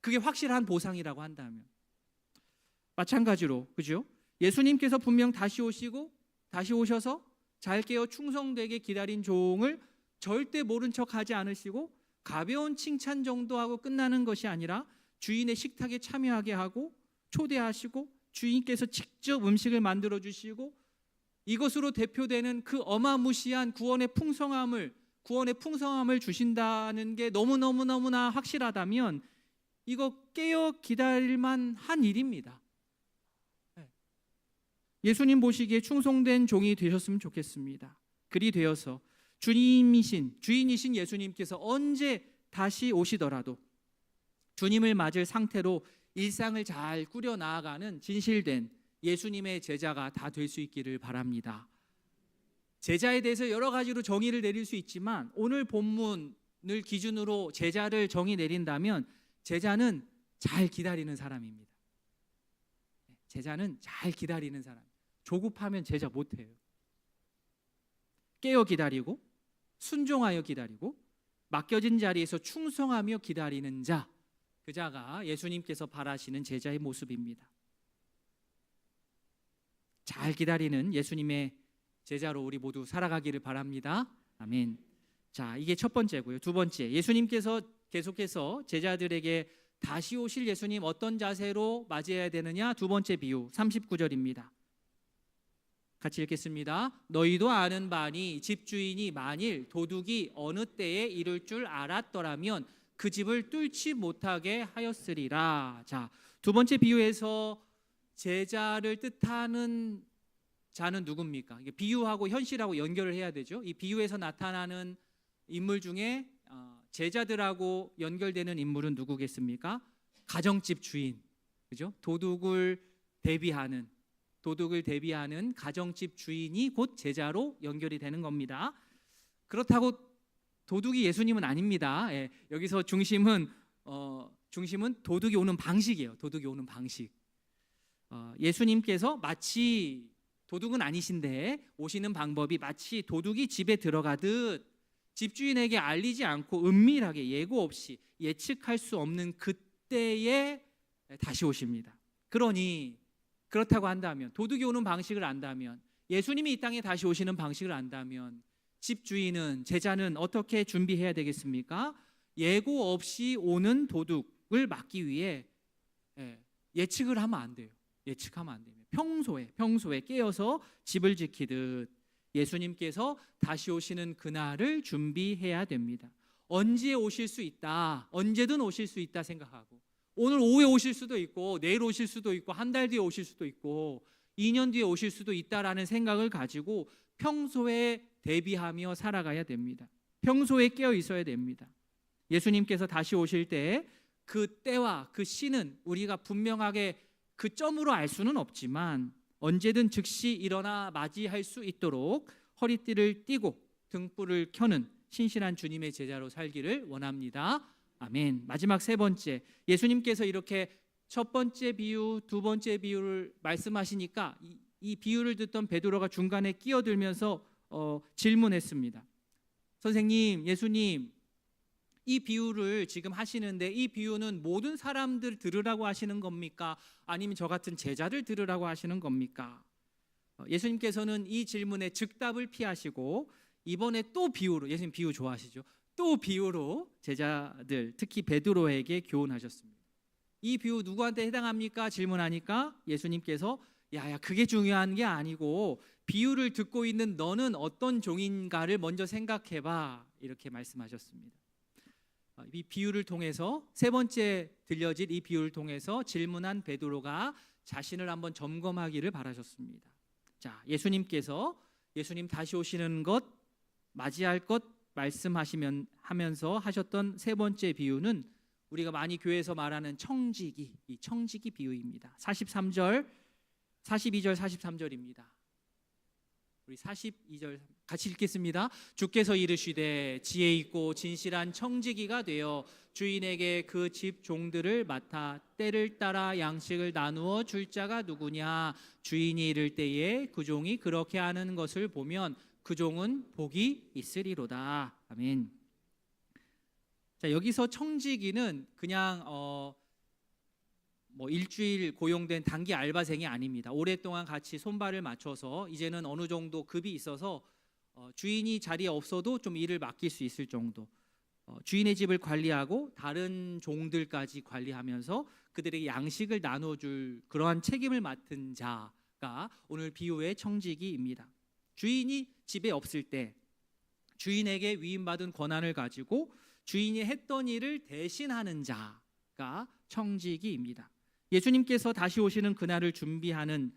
A: 그게 확실한 보상이라고 한다면. 마찬가지로, 그죠? 예수님께서 분명 다시 오셔서 잘 깨어 충성되게 기다린 종을 절대 모른 척하지 않으시고 가벼운 칭찬 정도 하고 끝나는 것이 아니라 주인의 식탁에 참여하게 하고 초대하시고 주인께서 직접 음식을 만들어 주시고 이것으로 대표되는 그 어마무시한 구원의 풍성함을 주신다는 게 너무나 확실하다면 이거 깨어 기다릴 만한 일입니다. 예수님 보시기에 충성된 종이 되셨으면 좋겠습니다. 그리 되어서 주인이신 예수님께서 언제 다시 오시더라도 주님을 맞을 상태로 일상을 잘 꾸려 나아가는 진실된 예수님의 제자가 다 될 수 있기를 바랍니다. 제자에 대해서 여러 가지로 정의를 내릴 수 있지만 오늘 본문을 기준으로 제자를 정의 내린다면 제자는 잘 기다리는 사람입니다. 제자는 잘 기다리는 사람. 조급하면 제자 못해요. 깨어 기다리고 순종하여 기다리고 맡겨진 자리에서 충성하며 기다리는 자, 그 자가 예수님께서 바라시는 제자의 모습입니다. 잘 기다리는 예수님의 제자로 우리 모두 살아가기를 바랍니다. 아멘. 자, 이게 첫 번째고요. 두 번째, 예수님께서 계속해서 제자들에게 다시 오실 예수님 어떤 자세로 맞이해야 되느냐? 두 번째 비유 39절입니다. 같이 읽겠습니다. 너희도 아는 바니 집주인이 만일 도둑이 어느 때에 이를 줄 알았더라면 그 집을 뚫지 못하게 하였으리라. 자, 두 번째 비유에서 제자를 뜻하는 자는 누굽니까? 이게 비유하고 현실하고 연결을 해야 되죠. 이 비유에서 나타나는 인물 중에 제자들하고 연결되는 인물은 누구겠습니까? 가정집 주인, 그죠? 도둑을 대비하는 가정집 주인이 곧 제자로 연결이 되는 겁니다. 그렇다고 도둑이 예수님은 아닙니다. 예, 여기서 중심은 도둑이 오는 방식이에요. 도둑이 오는 방식. 예수님께서 마치 도둑은 아니신데 오시는 방법이 마치 도둑이 집에 들어가듯 집주인에게 알리지 않고 은밀하게 예고 없이 예측할 수 없는 그때에 다시 오십니다. 그러니 그렇다고 한다면, 도둑이 오는 방식을 안다면, 예수님이 이 땅에 다시 오시는 방식을 안다면 집주인은, 제자는 어떻게 준비해야 되겠습니까? 예고 없이 오는 도둑을 막기 위해 예측을 하면 안 돼요. 예측하면 안 됩니다. 평소에 깨어서 집을 지키듯 예수님께서 다시 오시는 그날을 준비해야 됩니다. 언제 오실 수 있다, 언제든 오실 수 있다 생각하고, 오늘 오후에 오실 수도 있고 내일 오실 수도 있고 한 달 뒤에 오실 수도 있고 2년 뒤에 오실 수도 있다라는 생각을 가지고 평소에 대비하며 살아가야 됩니다. 평소에 깨어 있어야 됩니다. 예수님께서 다시 오실 때 그 때와 그 시는 우리가 분명하게 그 점으로 알 수는 없지만 언제든 즉시 일어나 맞이할 수 있도록 허리띠를 띠고 등불을 켜는 신실한 주님의 제자로 살기를 원합니다. 아멘. 마지막 세 번째, 예수님께서 이렇게 첫 번째 비유, 두 번째 비유를 말씀하시니까 이 비유를 듣던 베드로가 중간에 끼어들면서 질문했습니다. 선생님, 예수님, 이 비유를 지금 하시는데 이 비유는 모든 사람들 들으라고 하시는 겁니까? 아니면 저 같은 제자들 들으라고 하시는 겁니까? 예수님께서는 이 질문에 즉답을 피하시고 이번에 또 비유로, 예수님 비유 좋아하시죠? 또 비유로 제자들, 특히 베드로에게 교훈하셨습니다. 이 비유 누구한테 해당합니까? 질문하니까 예수님께서 야야, 그게 중요한 게 아니고 비유를 듣고 있는 너는 어떤 종인가를 먼저 생각해봐, 이렇게 말씀하셨습니다. 이 비유를 통해서, 세 번째 들려질 이 비유를 통해서 질문한 베드로가 자신을 한번 점검하기를 바라셨습니다. 자, 예수님 다시 오시는 것, 맞이할 것 말씀하시면서 하셨던 세 번째 비유는 우리가 많이 교회에서 말하는 청지기, 이 청지기 비유입니다. 42절, 43절입니다. 우리 42절 같이 읽겠습니다. 주께서 이르시되 지혜 있고 진실한 청지기가 되어 주인에게 그 집 종들을 맡아 때를 따라 양식을 나누어 줄 자가 누구냐? 주인이 이를 때에 그 종이 그렇게 하는 것을 보면 그 종은 복이 있으리로다. 아멘. 자, 여기서 청지기는 그냥 일주일 고용된 단기 알바생이 아닙니다. 오랫동안 같이 손발을 맞춰서 이제는 어느 정도 급이 있어서 주인이 자리에 없어도 좀 일을 맡길 수 있을 정도, 주인의 집을 관리하고 다른 종들까지 관리하면서 그들에게 양식을 나눠줄 그러한 책임을 맡은 자가 오늘 비유의 청지기입니다. 주인이 집에 없을 때 주인에게 위임받은 권한을 가지고 주인이 했던 일을 대신하는 자가 청지기입니다. 예수님께서 다시 오시는 그날을 준비하는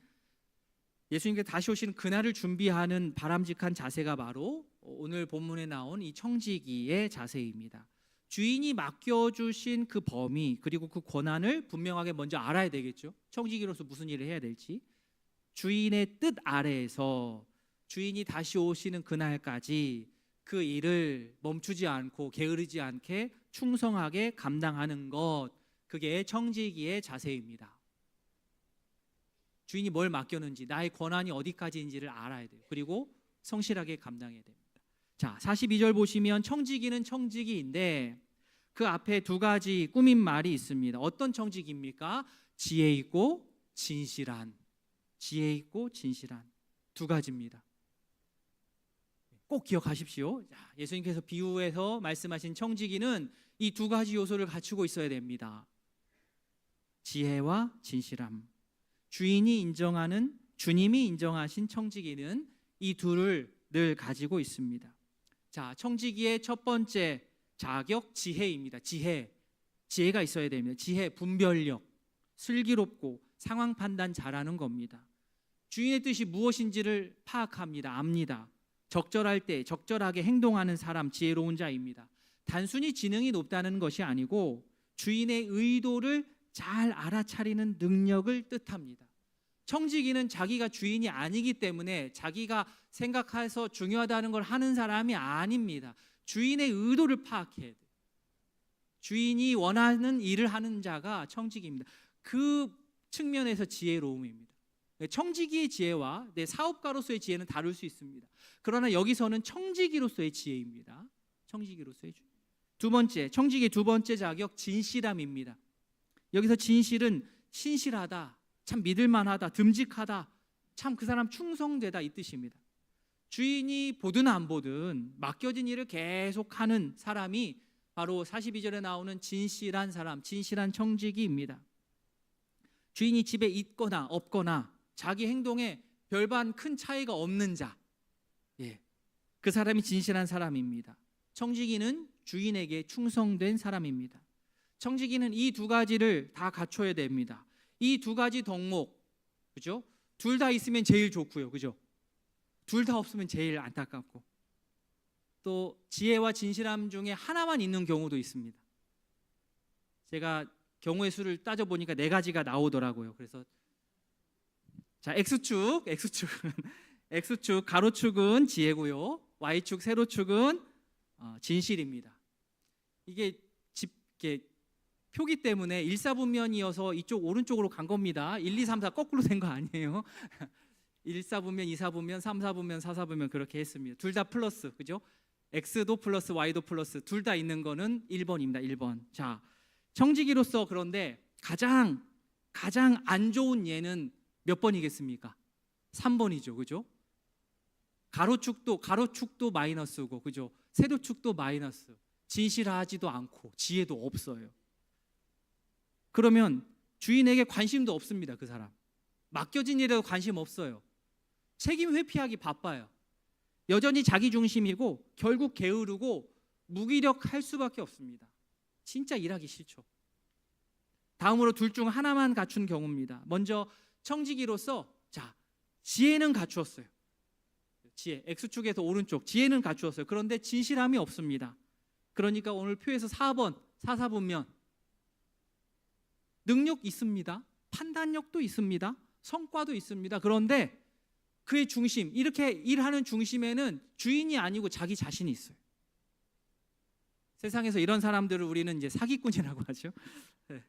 A: 바람직한 자세가 바로 오늘 본문에 나온 이 청지기의 자세입니다. 주인이 맡겨주신 그 범위 그리고 그 권한을 분명하게 먼저 알아야 되겠죠. 청지기로서 무슨 일을 해야 될지. 주인의 뜻 아래에서 주인이 다시 오시는 그날까지 그 일을 멈추지 않고 게으르지 않게 충성하게 감당하는 것, 그게 청지기의 자세입니다. 주인이 뭘 맡겼는지, 나의 권한이 어디까지인지를 알아야 돼요. 그리고 성실하게 감당해야 됩니다. 자, 42절 보시면 청지기는 청지기인데 그 앞에 두 가지 꾸민 말이 있습니다. 어떤 청지기입니까? 지혜 있고 진실한. 지혜 있고 진실한 두 가지입니다. 꼭 기억하십시오. 자, 예수님께서 비유에서 말씀하신 청지기는 이 두 가지 요소를 갖추고 있어야 됩니다. 지혜와 진실함. 주인이 인정하는, 주님이 인정하신 청지기는 이 둘을 늘 가지고 있습니다. 자, 청지기의 첫 번째 자격, 지혜입니다. 지혜가 있어야 됩니다. 지혜, 분별력, 슬기롭고 상황 판단 잘하는 겁니다. 주인의 뜻이 무엇인지를 파악합니다. 압니다. 적절할 때 적절하게 행동하는 사람, 지혜로운 자입니다. 단순히 지능이 높다는 것이 아니고 주인의 의도를 잘 알아차리는 능력을 뜻합니다. 청지기는 자기가 주인이 아니기 때문에 자기가 생각해서 중요하다는 걸 하는 사람이 아닙니다. 주인의 의도를 파악해야 돼요. 주인이 원하는 일을 하는 자가 청지기입니다. 그 측면에서 지혜로움입니다. 청지기의 지혜와 내 사업가로서의 지혜는 다를 수 있습니다. 그러나 여기서는 청지기로서의 지혜입니다. 청지기로서의 지혜. 두 번째, 청지기의 두 번째 자격, 진실함입니다. 여기서 진실은 신실하다, 참 믿을만하다, 듬직하다, 참 그 사람 충성되다 이 뜻입니다. 주인이 보든 안 보든 맡겨진 일을 계속하는 사람이 바로 42절에 나오는 진실한 사람, 진실한 청지기입니다. 주인이 집에 있거나 없거나 자기 행동에 별반 큰 차이가 없는 자, 그 사람이 진실한 사람입니다. 청지기는 주인에게 충성된 사람입니다. 청지기는 이 두 가지를 다 갖춰야 됩니다. 이 두 가지 덕목, 그죠? 둘 다 있으면 제일 좋고요, 그죠? 둘 다 없으면 제일 안타깝고, 또 지혜와 진실함 중에 하나만 있는 경우도 있습니다. 제가 경우의 수를 따져 보니까 4가지가 나오더라고요. 그래서 자, X축 가로축은 지혜고요, Y축 세로축은 진실입니다. 이게 표기 때문에 일사분면이어서 이쪽 오른쪽으로 간 겁니다. 1, 2, 3, 4 거꾸로 된 거 아니에요. 1사분면, 2사분면, 3사분면, 4사분면 그렇게 했습니다. 둘 다 플러스, 그죠? X도 플러스, Y도 플러스, 둘 다 있는 거는 1번입니다. 1번. 자, 청지기로서 그런데 가장 안 좋은 예는 몇 번이겠습니까? 3번이죠, 그죠? 가로축도 마이너스고, 그죠? 세로축도 마이너스. 진실하지도 않고 지혜도 없어요. 그러면 주인에게 관심도 없습니다. 그 사람 맡겨진 일에도 관심 없어요. 책임 회피하기 바빠요. 여전히 자기 중심이고 결국 게으르고 무기력할 수밖에 없습니다. 진짜 일하기 싫죠. 다음으로 둘 중 하나만 갖춘 경우입니다. 먼저 청지기로서 자, 지혜는 갖추었어요. 지혜, X축에서 오른쪽 지혜는 갖추었어요. 그런데 진실함이 없습니다. 그러니까 오늘 표에서 4번, 4사분면 능력 있습니다. 판단력도 있습니다. 성과도 있습니다. 그런데 그의 중심, 이렇게 일하는 중심에는 주인이 아니고 자기 자신이 있어요. 세상에서 이런 사람들을 우리는 이제 사기꾼이라고 하죠. 네.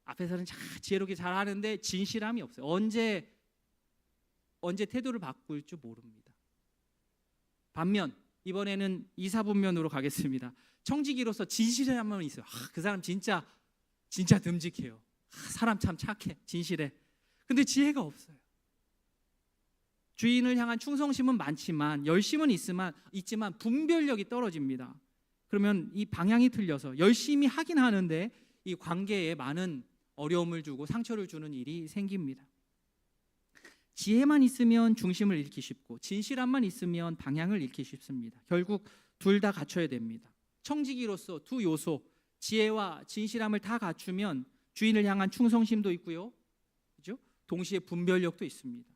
A: 앞에서는 지혜롭게 잘하는데 진실함이 없어요. 언제 태도를 바꿀 줄 모릅니다. 반면 이번에는 2사분면으로 가겠습니다. 청지기로서 진실함은 있어요. 그 사람 진짜 듬직해요. 사람 참 착해, 진실해. 근데 지혜가 없어요. 주인을 향한 충성심은 많지만, 열심은 있지만 분별력이 떨어집니다. 그러면 이 방향이 틀려서 열심히 하긴 하는데 이 관계에 많은 어려움을 주고 상처를 주는 일이 생깁니다. 지혜만 있으면 중심을 잃기 쉽고 진실함만 있으면 방향을 잃기 쉽습니다. 결국 둘 다 갖춰야 됩니다. 청지기로서 두 요소, 지혜와 진실함을 다 갖추면 주인을 향한 충성심도 있고요, 그죠? 동시에 분별력도 있습니다.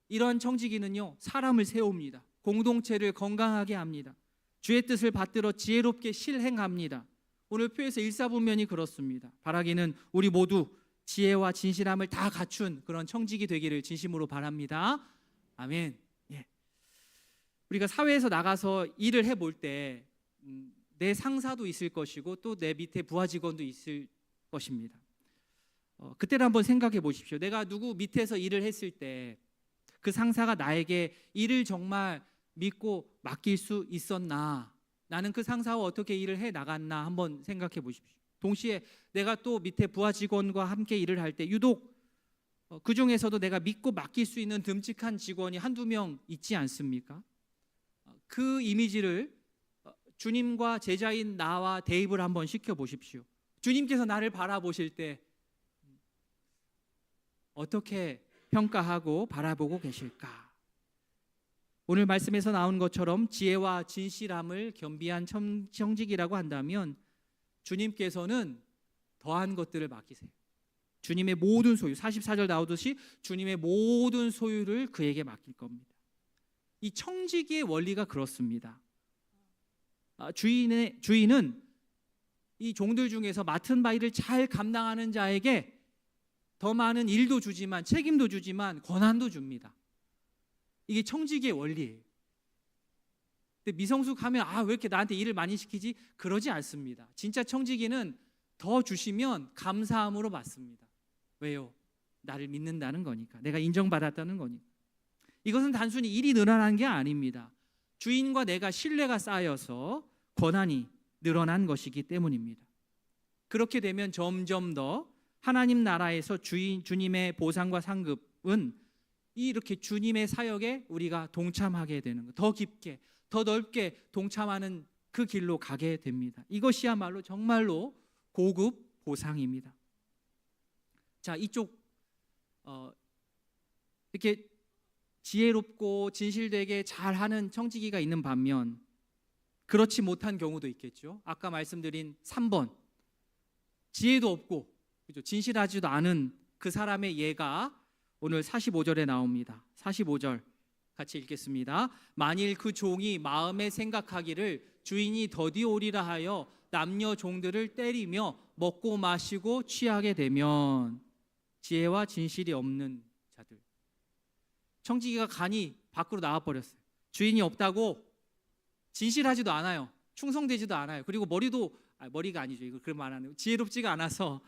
A: 이러한 청지기는요, 사람을 세웁니다. 공동체를 건강하게 합니다. 주의 뜻을 받들어 지혜롭게 실행합니다. 오늘 표에서 1사분면이 그렇습니다. 바라기는 우리 모두 지혜와 진실함을 다 갖춘 그런 청지기 되기를 진심으로 바랍니다. 아멘. 예. 우리가 사회에서 나가서 일을 해볼 때 내 상사도 있을 것이고 또 내 밑에 부하 직원도 있을 것입니다. 그때를 한번 생각해 보십시오. 내가 누구 밑에서 일을 했을 때 그 상사가 나에게 일을 정말 믿고 맡길 수 있었나? 나는 그 상사와 어떻게 일을 해 나갔나 한번 생각해 보십시오. 동시에 내가 또 밑에 부하 직원과 함께 일을 할 때 유독 그 중에서도 내가 믿고 맡길 수 있는 듬직한 직원이 한두 명 있지 않습니까? 그 이미지를 주님과 제자인 나와 대입을 한번 시켜 보십시오. 주님께서 나를 바라보실 때 어떻게 평가하고 바라보고 계실까? 오늘 말씀에서 나온 것처럼 지혜와 진실함을 겸비한 청직이라고 한다면 주님께서는 더한 것들을 맡기세요. 주님의 모든 소유, 44절 나오듯이 주님의 모든 소유를 그에게 맡길 겁니다. 이 청지기의 원리가 그렇습니다. 주인은 이 종들 중에서 맡은 바 일을 잘 감당하는 자에게 더 많은 일도 주지만 책임도 주지만 권한도 줍니다. 이게 청지기의 원리예요. 근데 미성숙하면 왜 이렇게 나한테 일을 많이 시키지? 그러지 않습니다. 진짜 청지기는 더 주시면 감사함으로 받습니다. 왜요? 나를 믿는다는 거니까. 내가 인정받았다는 거니까. 이것은 단순히 일이 늘어난 게 아닙니다. 주인과 내가 신뢰가 쌓여서 권한이 늘어난 것이기 때문입니다. 그렇게 되면 점점 더 하나님 나라에서 주님의 보상과 상급은 이렇게 주님의 사역에 우리가 동참하게 되는 것, 더 깊게, 더 넓게 동참하는 그 길로 가게 됩니다. 이것이야말로 정말로 고급 보상입니다. 자, 이쪽 이렇게 지혜롭고 진실되게 잘하는 청지기가 있는 반면 그렇지 못한 경우도 있겠죠. 아까 말씀드린 3번 지혜도 없고 그죠? 진실하지도 않은 그 사람의 예가 오늘 45절에 나옵니다. 45절 같이 읽겠습니다. 만일 그 종이 마음에 생각하기를 주인이 더디 오리라 하여 남녀 종들을 때리며 먹고 마시고 취하게 되면 지혜와 진실이 없는 자들, 청지기가 간이 밖으로 나와버렸어요. 주인이 없다고 진실하지도 않아요. 충성되지도 않아요. 그리고 머리가 아니죠. 이거 그런 말 안 해요. 지혜롭지가 않아서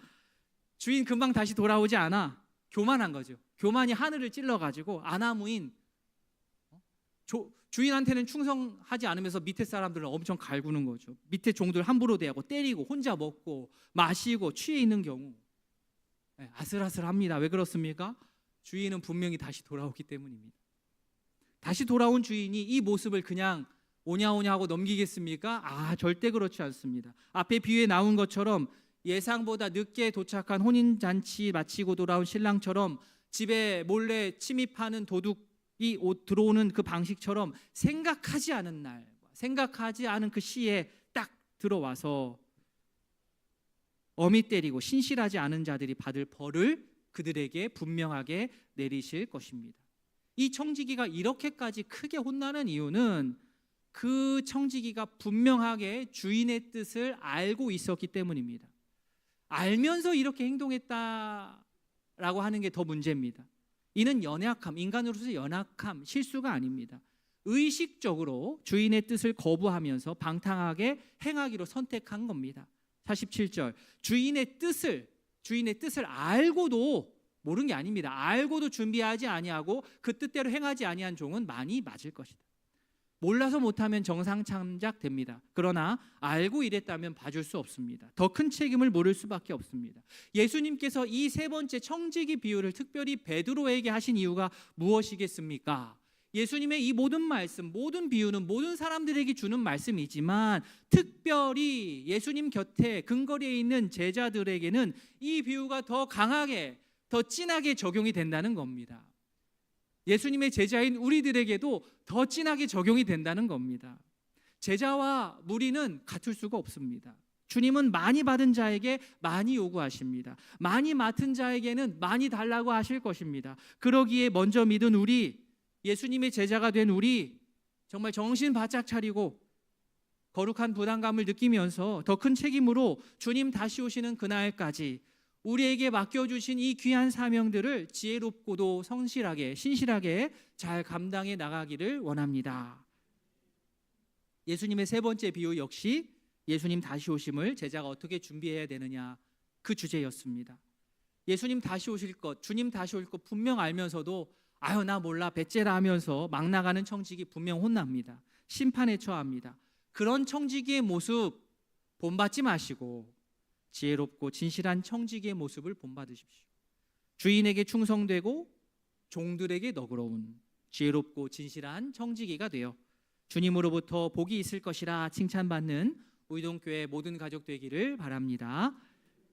A: 주인 금방 다시 돌아오지 않아. 교만한 거죠. 교만이 하늘을 찔러가지고 아나무인 주인한테는 충성하지 않으면서 밑에 사람들은 엄청 갈구는 거죠. 밑에 종들 함부로 대하고 때리고 혼자 먹고 마시고 취해 있는 경우 아슬아슬합니다. 왜 그렇습니까? 주인은 분명히 다시 돌아오기 때문입니다. 다시 돌아온 주인이 이 모습을 그냥 오냐오냐 하고 넘기겠습니까? 절대 그렇지 않습니다. 앞에 비유에 나온 것처럼 예상보다 늦게 도착한 혼인잔치 마치고 돌아온 신랑처럼 집에 몰래 침입하는 도둑이 들어오는 그 방식처럼 생각하지 않은 날, 생각하지 않은 그 시에 딱 들어와서 엄히 때리고 신실하지 않은 자들이 받을 벌을 그들에게 분명하게 내리실 것입니다. 이 청지기가 이렇게까지 크게 혼나는 이유는 그 청지기가 분명하게 주인의 뜻을 알고 있었기 때문입니다. 알면서 이렇게 행동했다라고 하는 게 더 문제입니다. 이는 연약함, 인간으로서 연약함, 실수가 아닙니다. 의식적으로 주인의 뜻을 거부하면서 방탕하게 행하기로 선택한 겁니다. 47절 주인의 뜻을 알고도 모르는 게 아닙니다. 알고도 준비하지 아니하고 그 뜻대로 행하지 아니한 종은 많이 맞을 것이다. 몰라서 못하면 정상참작됩니다. 그러나 알고 이랬다면 봐줄 수 없습니다. 더 큰 책임을 물을 수밖에 없습니다. 예수님께서 이 세 번째 청지기 비유를 특별히 베드로에게 하신 이유가 무엇이겠습니까? 예수님의 이 모든 말씀, 모든 비유는 모든 사람들에게 주는 말씀이지만 특별히 예수님 곁에 근거리에 있는 제자들에게는 이 비유가 더 강하게, 더 진하게 적용이 된다는 겁니다. 예수님의 제자인 우리들에게도 더 진하게 적용이 된다는 겁니다. 제자와 무리는 같을 수가 없습니다. 주님은 많이 받은 자에게 많이 요구하십니다. 많이 맡은 자에게는 많이 달라고 하실 것입니다. 그러기에 먼저 믿은 우리, 예수님의 제자가 된 우리 정말 정신 바짝 차리고 거룩한 부담감을 느끼면서 더 큰 책임으로 주님 다시 오시는 그날까지 우리에게 맡겨주신 이 귀한 사명들을 지혜롭고도 성실하게, 신실하게 잘 감당해 나가기를 원합니다. 예수님의 세 번째 비유 역시 예수님 다시 오심을 제자가 어떻게 준비해야 되느냐, 그 주제였습니다. 예수님 다시 오실 것, 주님 다시 올 것 분명 알면서도 아유 나 몰라 배째라 하면서 막 나가는 청지기 분명 혼납니다. 심판에 처합니다. 그런 청지기의 모습 본받지 마시고 지혜롭고 진실한 청지기의 모습을 본받으십시오. 주인에게 충성되고 종들에게 너그러운 지혜롭고 진실한 청지기가 되어 주님으로부터 복이 있을 것이라 칭찬받는 우이동교회 모든 가족 되기를 바랍니다.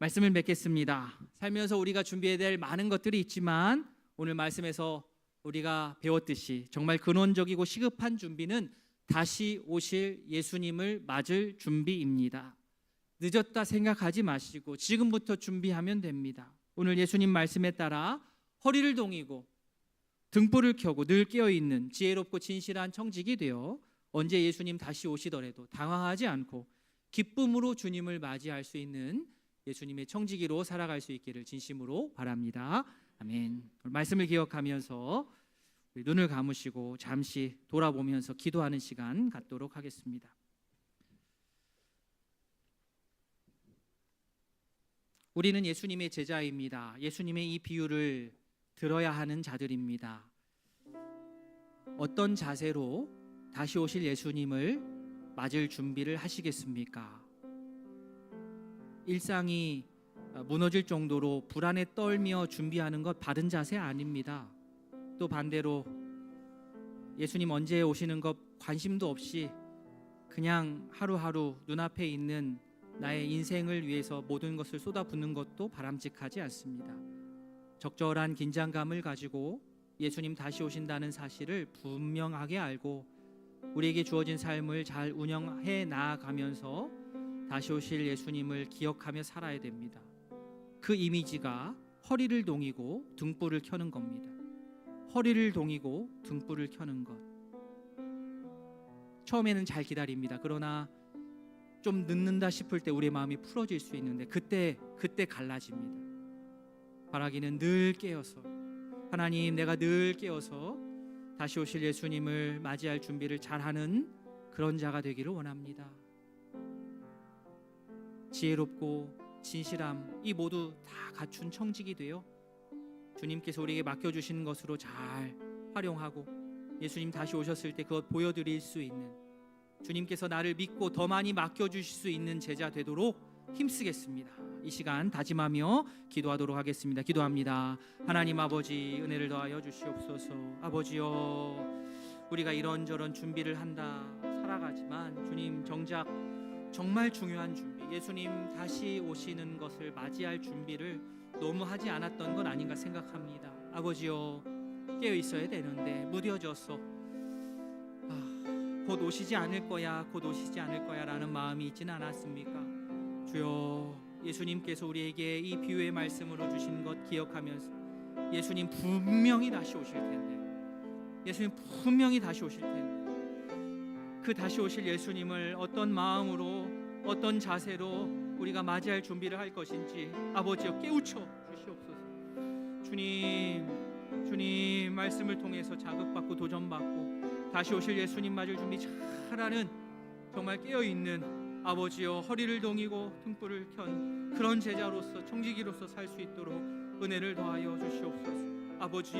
A: 말씀을 맺겠습니다. 살면서 우리가 준비해야 될 많은 것들이 있지만 오늘 말씀에서 우리가 배웠듯이 정말 근원적이고 시급한 준비는 다시 오실 예수님을 맞을 준비입니다. 늦었다 생각하지 마시고 지금부터 준비하면 됩니다. 오늘 예수님 말씀에 따라 허리를 동이고 등불을 켜고 늘 깨어있는 지혜롭고 진실한 청직이 되어 언제 예수님 다시 오시더라도 당황하지 않고 기쁨으로 주님을 맞이할 수 있는 예수님의 청지기로 살아갈 수 있기를 진심으로 바랍니다. 아멘. 말씀을 기억하면서 우리 눈을 감으시고 잠시 돌아보면서 기도하는 시간 갖도록 하겠습니다. 우리는 예수님의 제자입니다. 예수님의 이 비유를 들어야 하는 자들입니다. 어떤 자세로 다시 오실 예수님을 맞을 준비를 하시겠습니까? 일상이 무너질 정도로 불안에 떨며 준비하는 것 바른 자세 아닙니다. 또 반대로 예수님 언제 오시는 것 관심도 없이 그냥 하루하루 눈앞에 있는 나의 인생을 위해서 모든 것을 쏟아붓는 것도 바람직하지 않습니다. 적절한 긴장감을 가지고 예수님 다시 오신다는 사실을 분명하게 알고 우리에게 주어진 삶을 잘 운영해 나아가면서 다시 오실 예수님을 기억하며 살아야 됩니다. 그 이미지가 허리를 동이고 등불을 켜는 겁니다. 허리를 동이고 등불을 켜는 것. 처음에는 잘 기다립니다. 그러나 좀 늦는다 싶을 때 우리의 마음이 풀어질 수 있는데 그때 갈라집니다. 바라기는 늘 깨어서 하나님 내가 늘 깨어서 다시 오실 예수님을 맞이할 준비를 잘하는 그런 자가 되기를 원합니다. 지혜롭고 진실함 이 모두 다 갖춘 청직이 되어 주님께서 우리에게 맡겨주시는 것으로 잘 활용하고 예수님 다시 오셨을 때 그것 보여드릴 수 있는 주님께서 나를 믿고 더 많이 맡겨주실 수 있는 제자 되도록 힘쓰겠습니다. 이 시간 다짐하며 기도하도록 하겠습니다. 기도합니다. 하나님 아버지 은혜를 더하여 주시옵소서. 아버지여 우리가 이런저런 준비를 한다 살아가지만 주님 정작 정말 중요한 준비 예수님 다시 오시는 것을 맞이할 준비를 너무 하지 않았던 건 아닌가 생각합니다. 아버지여 깨어 있어야 되는데 무뎌져서 곧 오시지 않을 거야 곧 오시지 않을 거야 라는 마음이 있지는 않았습니까? 주여 예수님께서 우리에게 이 비유의 말씀으로 주신 것 기억하면서 예수님 분명히 다시 오실 텐데 예수님 분명히 다시 오실 텐데 그 다시 오실 예수님을 어떤 마음으로 어떤 자세로 우리가 맞이할 준비를 할 것인지 아버지여 깨우쳐 주시옵소서. 주님 말씀을 통해서 자극받고 도전받고 다시 오실 예수님 맞을 준비 잘하는 정말 깨어있는 아버지여 허리를 동이고 등불을 켠 그런 제자로서 청지기로서 살 수 있도록 은혜를 더하여 주시옵소서. 아버지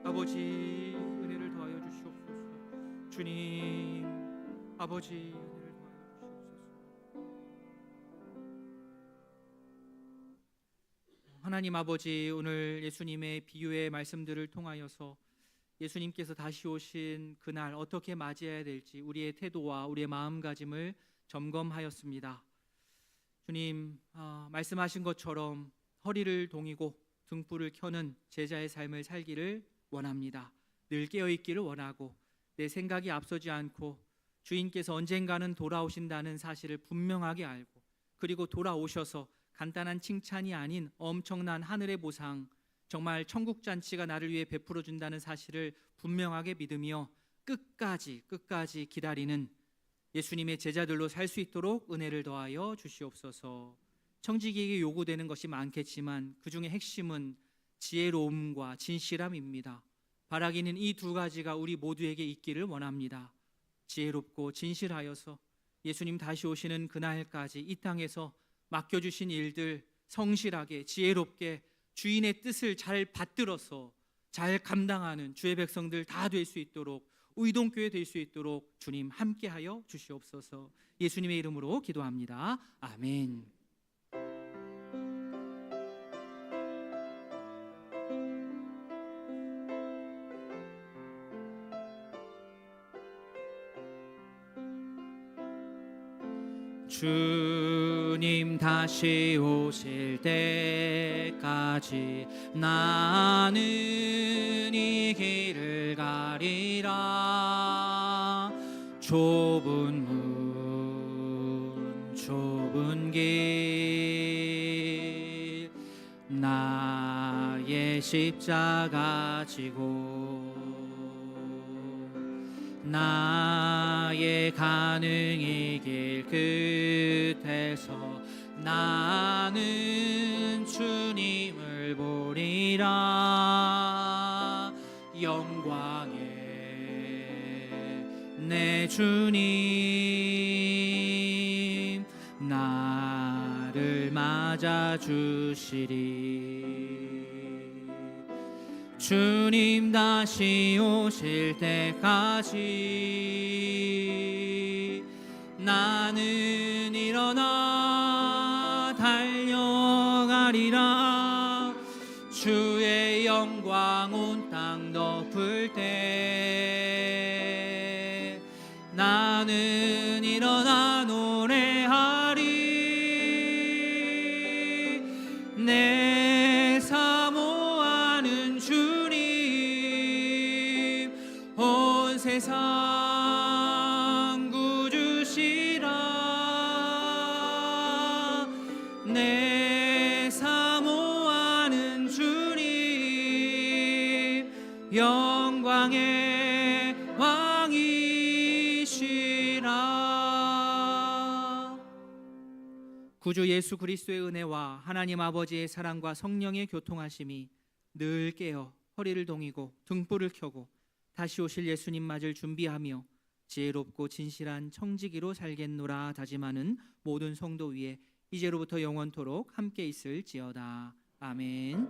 A: 은혜를 더하여 주시옵소서. 주님 아버지 은혜를 더하여 주시옵소서. 하나님 아버지 오늘 예수님의 비유의 말씀들을 통하여서 예수님께서 다시 오신 그날 어떻게 맞이해야 될지 우리의 태도와 우리의 마음가짐을 점검하였습니다. 주님 말씀하신 것처럼 허리를 동이고 등불을 켜는 제자의 삶을 살기를 원합니다. 늘 깨어있기를 원하고 내 생각이 앞서지 않고 주인께서 언젠가는 돌아오신다는 사실을 분명하게 알고 그리고 돌아오셔서 간단한 칭찬이 아닌 엄청난 하늘의 보상 정말 천국잔치가 나를 위해 베풀어 준다는 사실을 분명하게 믿으며 끝까지 기다리는 예수님의 제자들로 살 수 있도록 은혜를 더하여 주시옵소서. 청지기에게 요구되는 것이 많겠지만 그 중에 핵심은 지혜로움과 진실함입니다. 바라기는 이 두 가지가 우리 모두에게 있기를 원합니다. 지혜롭고 진실하여서 예수님 다시 오시는 그날까지 이 땅에서 맡겨주신 일들 성실하게 지혜롭게 주인의 뜻을 잘 받들어서 잘 감당하는 주의 백성들 다 될 수 있도록, 의동교회 될 수 있도록 주님 함께하여 주시옵소서. 예수님의 이름으로 기도합니다. 아멘. 주님 다시 오실 때까지 나는 이 길을 가리라. 좁은 문 좁은 길 나의 십자가 지고 나의 가는 이 길 끝에서 나는 주님을 보리라. 영광의 내 주님 나를 맞아 주시리. 주님 다시 오실 때까지 나는 일어나 달려가리라. 주의 영광 온 땅 덮을 때 나는 일어나 노래하리. 내 사모하는 주님 온 세상 구주시라. 내 사모하는 주님 영광의 왕이시라. 구주 예수 그리스도의 은혜와 하나님 아버지의 사랑과 성령의 교통하심이 늘 깨어 허리를 동이고 등불을 켜고 다시 오실 예수님 맞을 준비하며 지혜롭고 진실한 청지기로 살겠노라 다짐하는 모든 성도 위에 이제로부터 영원토록 함께 있을지어다. 아멘.